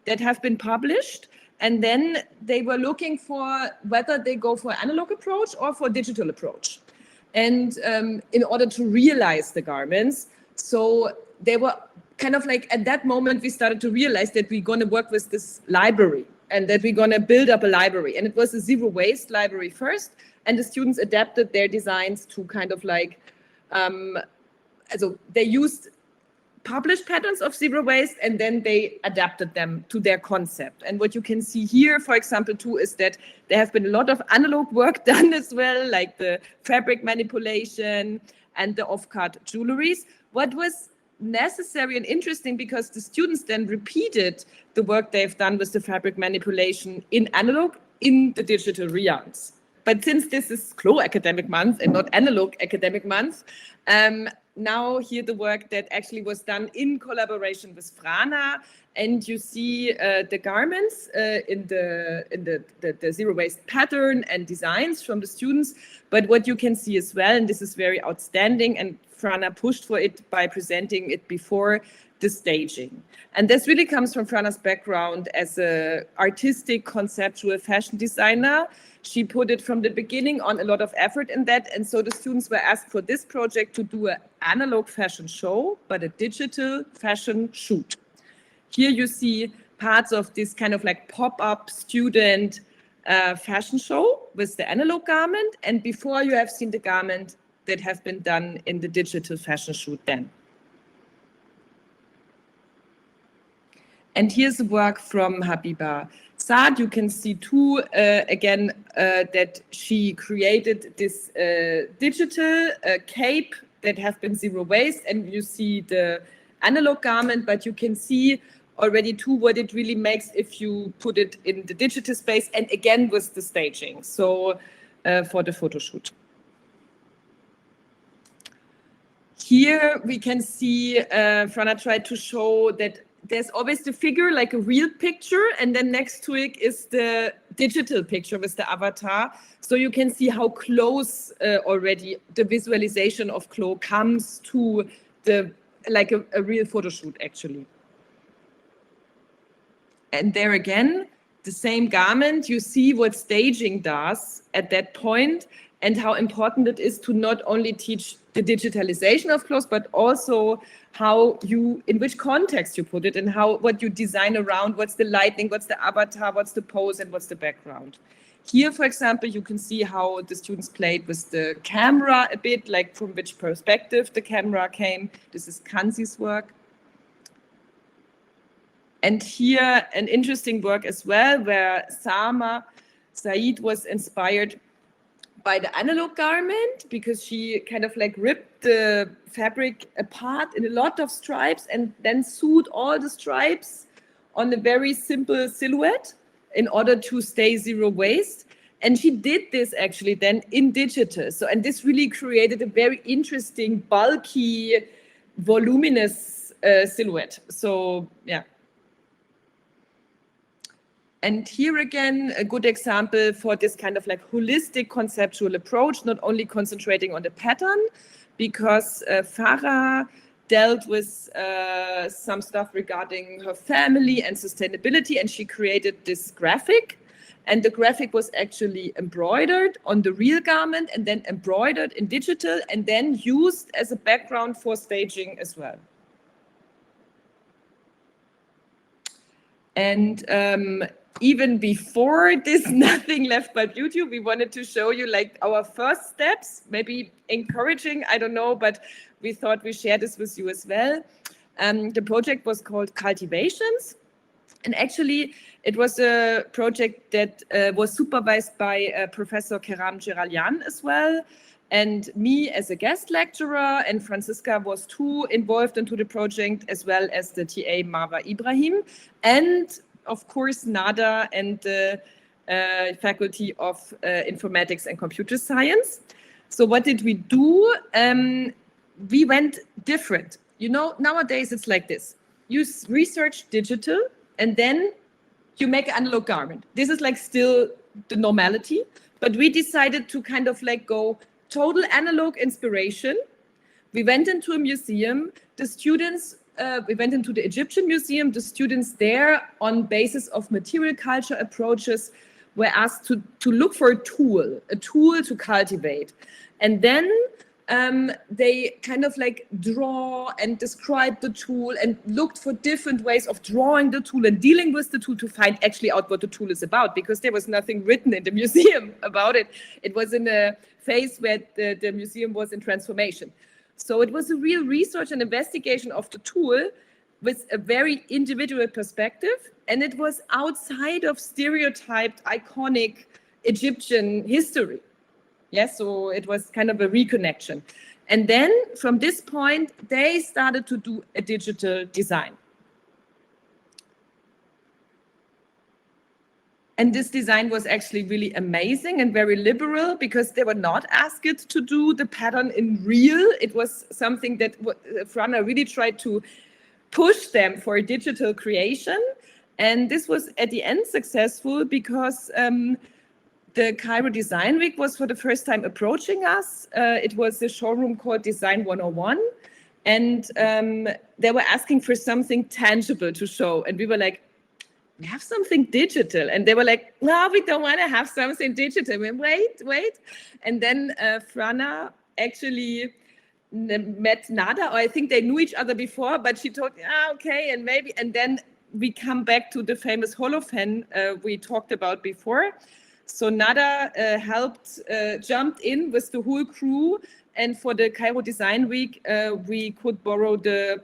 that have been published, and then they were looking for whether they go for analog approach or for digital approach. And in order to realize the garments, so they were kind of like, at that moment, we started to realize that we're going to work with this library and that we're going to build up a library. And it was a zero waste library first, and the students adapted their designs to kind of like, so they used published patterns of zero waste, and then they adapted them to their concept. And what you can see here, for example, too, is that there have been a lot of analog work done as well, like the fabric manipulation and the off-cut jewelries. What was necessary and interesting, because the students then repeated the work they've done with the fabric manipulation in analog in the digital realms. But since this is CLO Academic Month and not Analog Academic Month, now here the work that actually was done in collaboration with Frana, and you see the garments in the zero waste pattern and designs from the students. But what you can see as well, and this is very outstanding, and Frana pushed for it by presenting it before the staging. And this really comes from Frana's background as an artistic conceptual fashion designer. She put it from the beginning on a lot of effort in that. And so the students were asked for this project to do an analog fashion show, but a digital fashion shoot. Here you see parts of this kind of like pop-up student fashion show with the analog garment. And before you have seen the garment that have been done in the digital fashion shoot then. And here's the work from Habiba Saad. You can see too, again, that she created this digital cape that have been zero waste. And you see the analog garment, but you can see already too what it really makes if you put it in the digital space, and again with the staging, so for the photo shoot. Here we can see Frana tried to show that there's always the figure, like a real picture, and then next to it is the digital picture with the avatar. So you can see how close already the visualization of CLO comes to the like a real photo shoot actually. And there again, the same garment, you see what staging does at that point and how important it is to not only teach the digitalization of clothes, but also how you, in which context you put it and how, what you design around, what's the lighting, what's the avatar, what's the pose, and what's the background. Here, for example, you can see how the students played with the camera a bit, like from which perspective the camera came. This is Kanzi's work. And here, an interesting work as well, where Sama Said was inspired by the analog garment, because she kind of like ripped the fabric apart in a lot of stripes and then sewed all the stripes on a very simple silhouette in order to stay zero waste. And she did this actually then in digital. So, and this really created a very interesting, bulky, voluminous silhouette. So, yeah. And here again, a good example for this kind of like holistic conceptual approach, not only concentrating on the pattern, because Farah dealt with some stuff regarding her family and sustainability, and she created this graphic. And the graphic was actually embroidered on the real garment and then embroidered in digital and then used as a background for staging as well. And even before this Nothing Left But Beauty, we wanted to show you like our first steps, maybe encouraging, I don't know, but we thought we share this with you as well. The project was called Cultivations. And actually, it was a project that was supervised by Professor Keram Geralian as well, and me as a guest lecturer, and Franziska was too involved into the project, as well as the TA Marwa Ibrahim, and of course Nada and the Faculty of Informatics and Computer Science. So what did we do? We went different. You know, nowadays it's like this. You research digital and then you make an analog garment. This is like still the normality, but we decided to kind of like go total analog inspiration. We went into a museum, the students, we went into the Egyptian museum, the students there on basis of material culture approaches were asked to look for a tool to cultivate. And then they kind of like draw and describe the tool and looked for different ways of drawing the tool and dealing with the tool to find actually out what the tool is about, because there was nothing written in the museum about it. It was in a phase where the museum was in transformation. So it was a real research and investigation of the tool with a very individual perspective, and it was outside of stereotyped, iconic Egyptian history. Yes, so it was kind of a reconnection. And then from this point, they started to do a digital design. And this design was actually really amazing and very liberal, because they were not asked to do the pattern in real. It was something that Frana really tried to push them for digital creation. And this was at the end successful, because the Cairo Design Week was for the first time approaching us. It was a showroom called Design 101. And they were asking for something tangible to show. And we were like, we have something digital. And they were like, no, we don't want to have something digital. We wait. And then Frana actually met Nada, or I think they knew each other before, but she told, okay, and maybe. And then we come back to the famous holophane we talked about before. So Nada jumped in with the whole crew. And for the Cairo Design Week, we could borrow the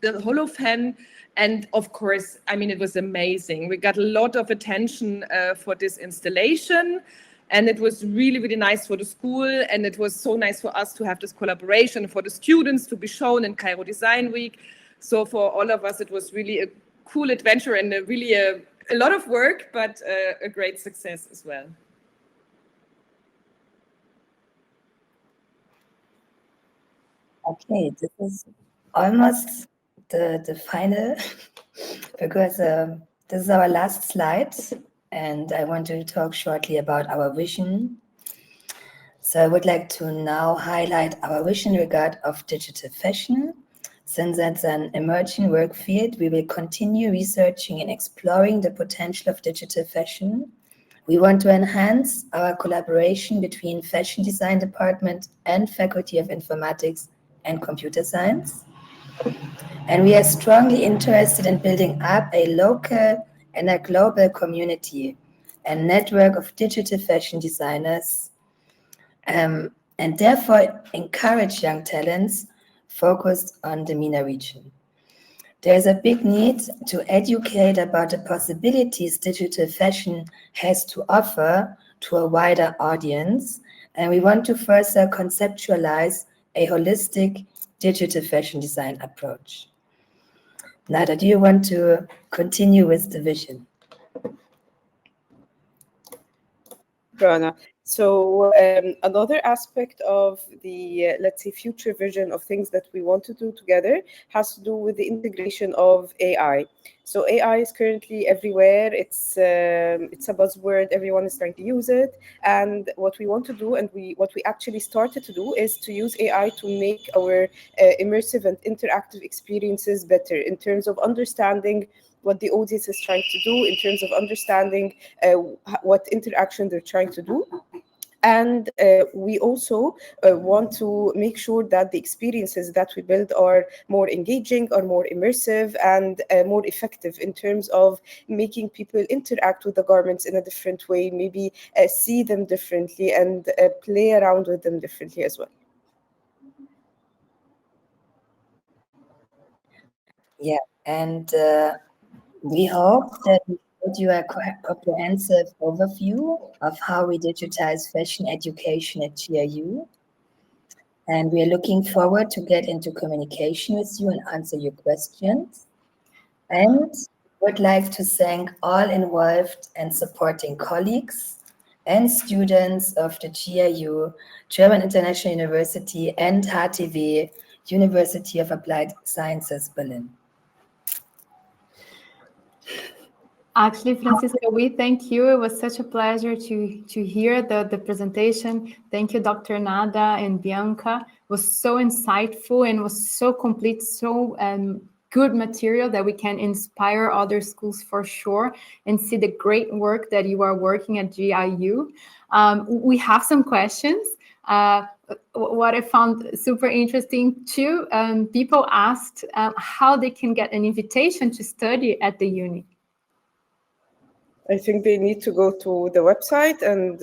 holophane. And of course, I mean, it was amazing. We got a lot of attention for this installation. And it was really, really nice for the school. And it was so nice for us to have this collaboration, for the students to be shown in Cairo Design Week. So for all of us, it was really a cool adventure and really a lot of work, but a great success as well. Okay, this is almost the final, because this is our last slide, and I want to talk shortly about our vision. So I would like to now highlight our vision in regard of digital fashion. Since that's an emerging work field, we will continue researching and exploring the potential of digital fashion. We want to enhance our collaboration between Fashion Design Department and Faculty of Informatics and Computer Science. And we are strongly interested in building up a local and a global community and network of digital fashion designers, and therefore encourage young talents focused on the MENA region. There is a big need to educate about the possibilities digital fashion has to offer to a wider audience, and we want to further conceptualize a holistic digital fashion design approach. Nada, do you want to continue with the vision? Rana. So another aspect of the, let's say, future vision of things that we want to do together has to do with the integration of AI. So AI is currently everywhere. It's a buzzword. Everyone is trying to use it. And what we want to do, and what we actually started to do, is to use AI to make our immersive and interactive experiences better in terms of understanding what the audience is trying to do, in terms of understanding what interaction they're trying to do. And we also want to make sure that the experiences that we build are more engaging, are more immersive, and more effective in terms of making people interact with the garments in a different way, maybe see them differently, and play around with them differently as well. Yeah, and we hope that we showed you a comprehensive overview of how we digitize fashion education at GIU. And we are looking forward to get into communication with you and answer your questions. And would like to thank all involved and supporting colleagues and students of the GIU, German International University, and HTW, University of Applied Sciences, Berlin. Actually, Francisca, we thank you. It was such a pleasure to hear the presentation. Thank you, Dr. Nada and Bianca. It was so insightful and was so complete, so good material that we can inspire other schools for sure and see the great work that you are working at GIU. We have some questions. What I found super interesting too, people asked how they can get an invitation to study at the uni. I think they need to go to the website and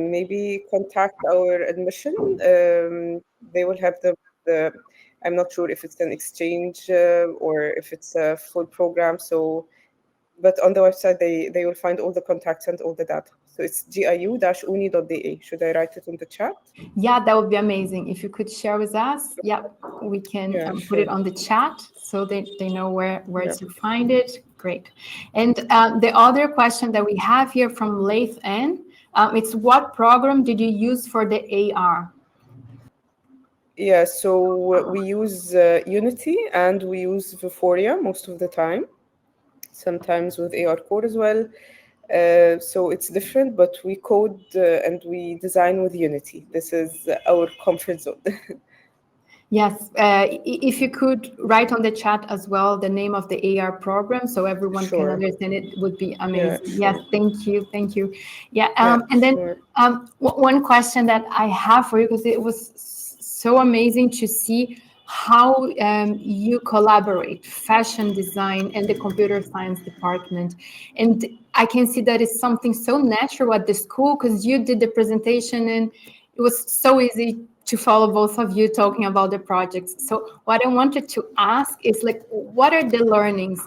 maybe contact our admission. They will have the I'm not sure if it's an exchange or if it's a full program. So, but on the website, they will find all the contacts and all the data. So it's giu-uni.de. Should I write it in the chat? Yeah, that would be amazing. If you could share with us, yeah, we can put it on the chat so they know where to find it. Great. And the other question that we have here from Laith N, it's what program did you use for the AR? Yeah, so we use Unity and we use Vuforia most of the time, sometimes with AR Core as well. So it's different, but we code and we design with Unity. This is our comfort zone. Yes, if you could write on the chat as well the name of the AR program so everyone can understand it, would be amazing. Yeah, sure. Yes, thank you. Yeah, and then one question that I have for you, because it was so amazing to see how you collaborate, fashion design and the computer science department. And I can see that it's something so natural at the school, because you did the presentation and it was so easy to follow both of you talking about the projects. So what I wanted to ask is, like, what are the learnings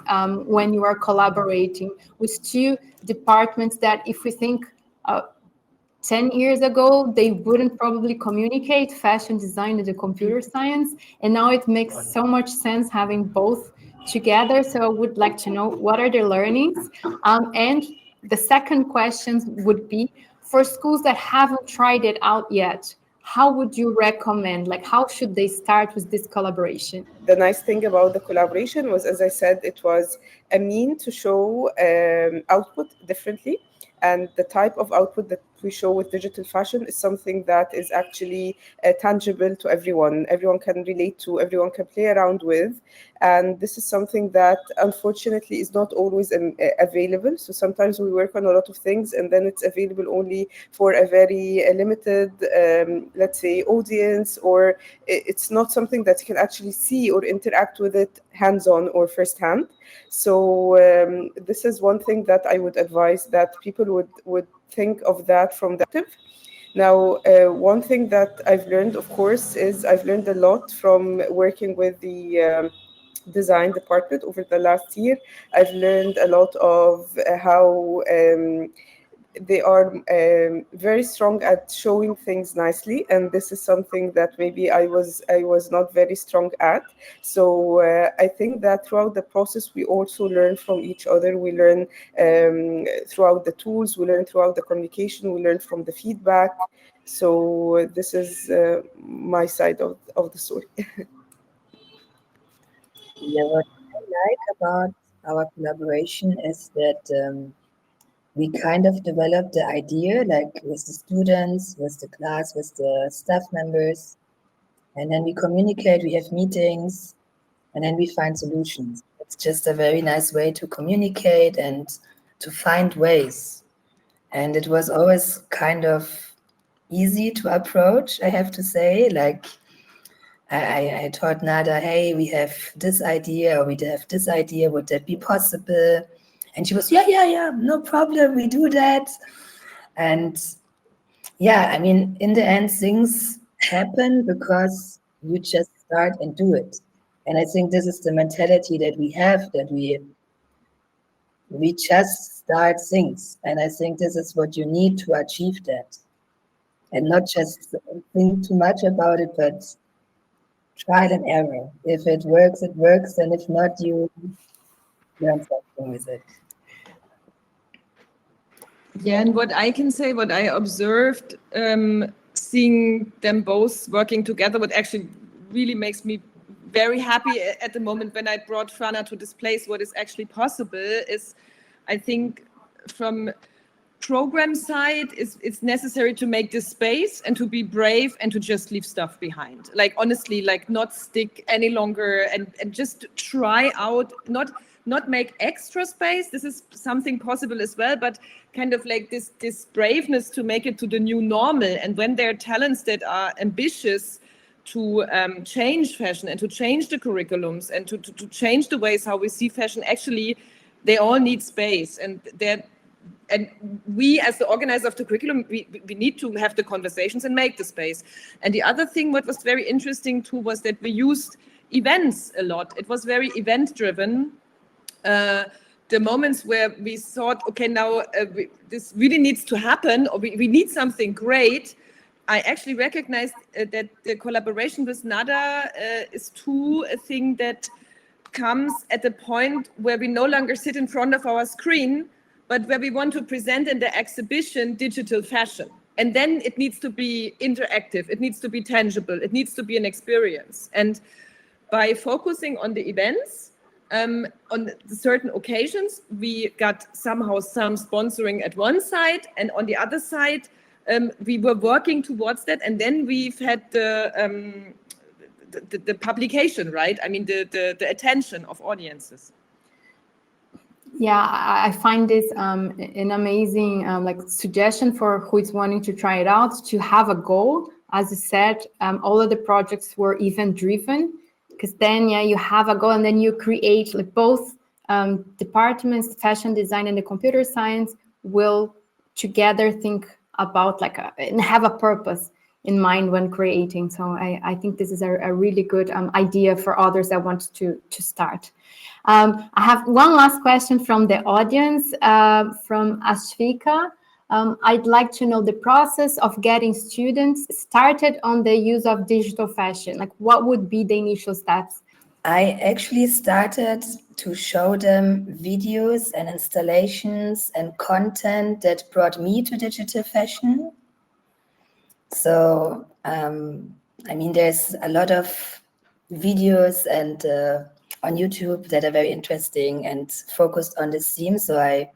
when you are collaborating with two departments that, if we think 10 years ago, they wouldn't probably communicate, fashion design and the computer science, and now it makes so much sense having both together. So I would like to know, what are the learnings? And the second question would be, for schools that haven't tried it out yet, how would you recommend, like, how should they start with this collaboration? The nice thing about the collaboration was, as I said, it was a mean to show output differently. And the type of output that we show with digital fashion is something that is actually tangible to everyone. Everyone can relate to, everyone can play around with. And this is something that unfortunately is not always available. So sometimes we work on a lot of things and then it's available only for a very limited, let's say, audience, or it's not something that you can actually see or interact with it hands-on or firsthand. So this is one thing that I would advise, that people would think of that from the perspective. Now, one thing that I've learned, of course, is I've learned a lot from working with the design department over the last year. I've learned a lot of how they are very strong at showing things nicely, and this is something that maybe I was not very strong at. So I think that throughout the process we also learn from each other. We learn throughout the tools, we learn throughout the communication, we learn from the feedback. So this is my side of the story. Yeah, what I like about our collaboration is that we kind of developed the idea, like with the students, with the class, with the staff members, and then we communicate, we have meetings, and then we find solutions. It's just a very nice way to communicate and to find ways. And it was always kind of easy to approach, I have to say. Like, I told Nada, hey, we have this idea, or we have this idea, would that be possible? And she was, yeah, no problem, we do that. And yeah, I mean, in the end, things happen because you just start and do it. And I think this is the mentality that we have, that we just start things. And I think this is what you need to achieve that. And not just think too much about it, but trial and error. If it works, it works. And if not, you learn something with it. Yeah, and what I can say, what I observed, seeing them both working together, what actually really makes me very happy at the moment when I brought Frana to this place, what is actually possible is, I think from program side, it's necessary to make this space and to be brave and to just leave stuff behind. Like, honestly, like, not stick any longer and just try out, not make extra space. This is something possible as well, but kind of like this braveness to make it to the new normal. And when there are talents that are ambitious to change fashion and to change the curriculums and to change the ways how we see fashion, actually, they all need space. And we, as the organizer of the curriculum, we need to have the conversations and make the space. And the other thing, what was very interesting too, was that we used events a lot. It was very event driven. The moments where we thought, okay, now this really needs to happen, or we need something great. I actually recognized that the collaboration with Nada is too a thing that comes at the point where we no longer sit in front of our screen, but where we want to present in the exhibition digital fashion. And then it needs to be interactive, it needs to be tangible, it needs to be an experience. And by focusing on the events, on certain occasions, we got somehow some sponsoring at one side, and on the other side, we were working towards that, and then we've had the publication, right? I mean, the attention of audiences. Yeah, I find this an amazing like suggestion for who is wanting to try it out, to have a goal. As you said, all of the projects were event driven, because then, yeah, you have a goal, and then you create, like, both departments, fashion design and the computer science, will together think about and have a purpose in mind when creating. So I think this is a really good idea for others that want to start. I have one last question from the audience, from Ashvika. I'd like to know the process of getting students started on the use of digital fashion. Like, what would be the initial steps? I actually started to show them videos and installations and content that brought me to digital fashion. So, I mean, there's a lot of videos and on YouTube that are very interesting and focused on this theme. So I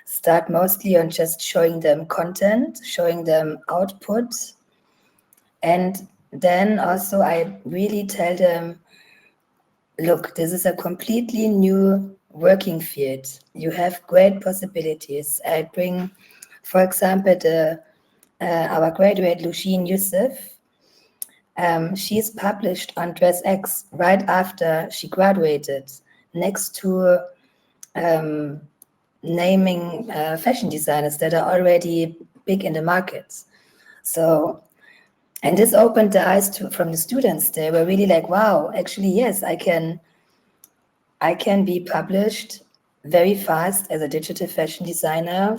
start mostly on just showing them content, showing them output. And then also I really tell them, look, this is a completely new working field. You have great possibilities. I bring, for example, our graduate, Lushin Youssef. She's published on DressX right after she graduated, next to naming fashion designers that are already big in the markets. So, and this opened the eyes from the students. They were really like, wow, actually, yes, I can be published very fast as a digital fashion designer,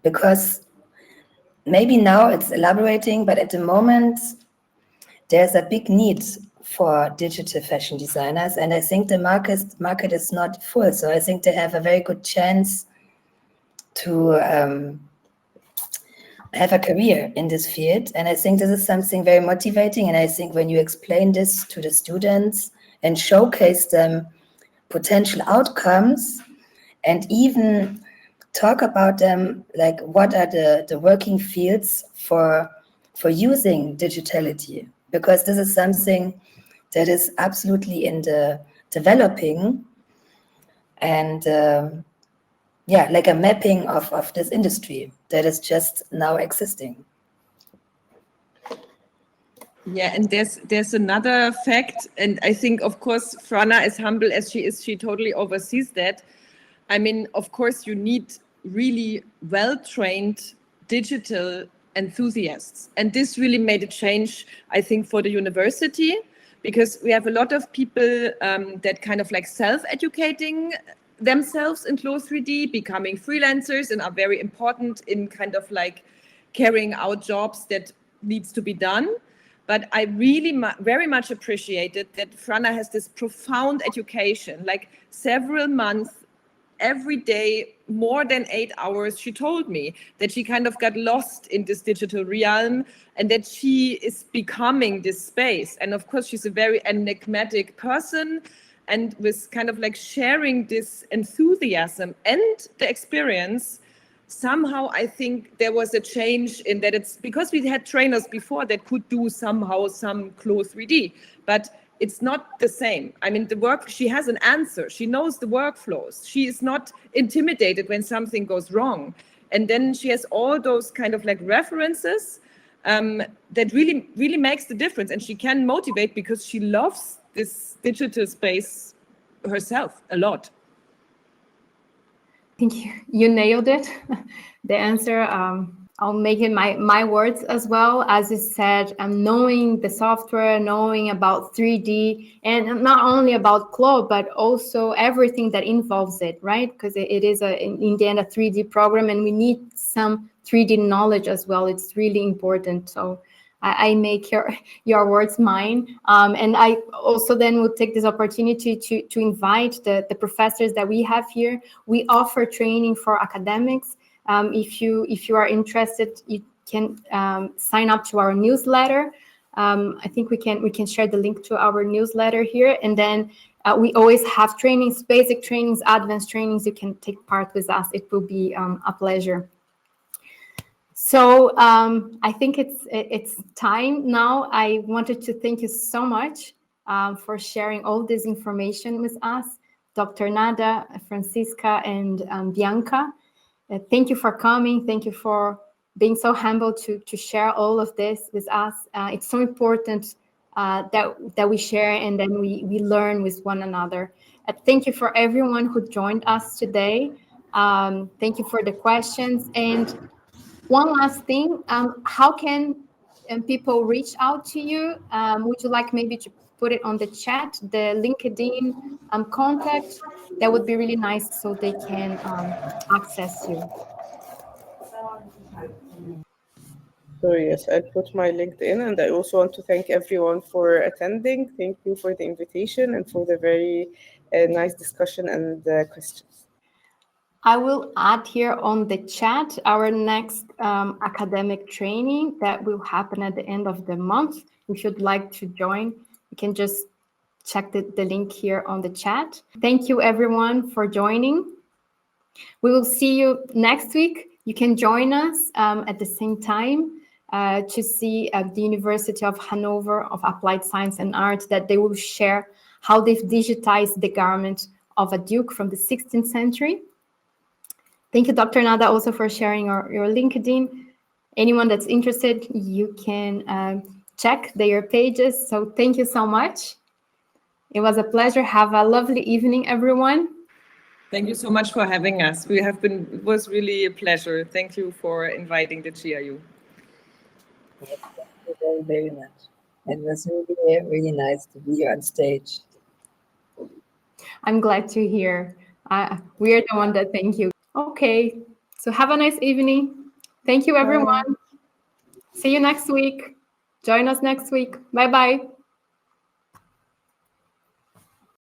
because maybe now it's elaborating, but at the moment there's a big need for digital fashion designers, and I think the market is not full. So I think they have a very good chance to have a career in this field. And I think this is something very motivating. And I think when you explain this to the students and showcase them potential outcomes, and even talk about them, like what are the working fields for using digitality, because this is something that is absolutely in the developing, and yeah, like a mapping of this industry that is just now existing. Yeah, and there's another fact, and I think, of course, Frana, as humble as she is, she totally oversees that. I mean, of course, you need really well-trained digital enthusiasts, and this really made a change, I think, for the university, because we have a lot of people that kind of like self-educating themselves in Clo 3D, becoming freelancers, and are very important in kind of like carrying out jobs that needs to be done. But I really very much appreciated that Frana has this profound education, like several months, every day, more than 8 hours. She told me that she kind of got lost in this digital realm, and that she is becoming this space. And of course, she's a very enigmatic person, and with kind of like sharing this enthusiasm and the experience, somehow I think there was a change in that. It's because we had trainers before that could do somehow some Clo 3D, but it's not the same. I mean, the work, she has an answer. She knows the workflows. She is not intimidated when something goes wrong. And then she has all those kind of like references that really, really makes the difference. And she can motivate because she loves this digital space herself a lot. think you nailed it. The answer. I'll make it my words as well. As you said, knowing the software, knowing about 3D, and not only about CLO, but also everything that involves it, right? Because it is in the end a 3D program, and we need some 3D knowledge as well. It's really important. So I make your words mine, and I also then will take this opportunity to invite the professors that we have here. We offer training for academics. If you are interested, you can sign up to our newsletter. I think we can share the link to our newsletter here, and then we always have trainings, basic trainings, advanced trainings. You can take part with us. It will be a pleasure. So I think it's time now. I wanted to thank you so much for sharing all this information with us, Dr. Nada, Francisca, and Bianca. Thank you for coming. Thank you for being so humble to share all of this with us. It's so important that we share and then we learn with one another. Thank you for everyone who joined us today. Thank you for the questions. And one last thing, how can people reach out to you? Would you like maybe to put it on the chat, the LinkedIn contact? That would be really nice so they can access you. So yes, I'll put my LinkedIn, and I also want to thank everyone for attending. Thank you for the invitation and for the very nice discussion and questions. I will add here on the chat our next academic training that will happen at the end of the month. If you'd like to join, you can just check the link here on the chat. Thank you everyone for joining. We will see you next week. You can join us at the same time to see the University of Hanover of Applied Science and Art, that they will share how they've digitized the garment of a duke from the 16th century. Thank you, Dr. Nada, also for sharing your LinkedIn. Anyone that's interested, you can check their pages. So thank you so much. It was a pleasure. Have a lovely evening, everyone. Thank you so much for having us. It was really a pleasure. Thank you for inviting the GRU. Yes, thank you very, very much. It was really, really nice to be here on stage. I'm glad to hear. We are the one that thank you. Okay, so have a nice evening. Thank you, everyone. See you next week. Join us next week. Bye-bye.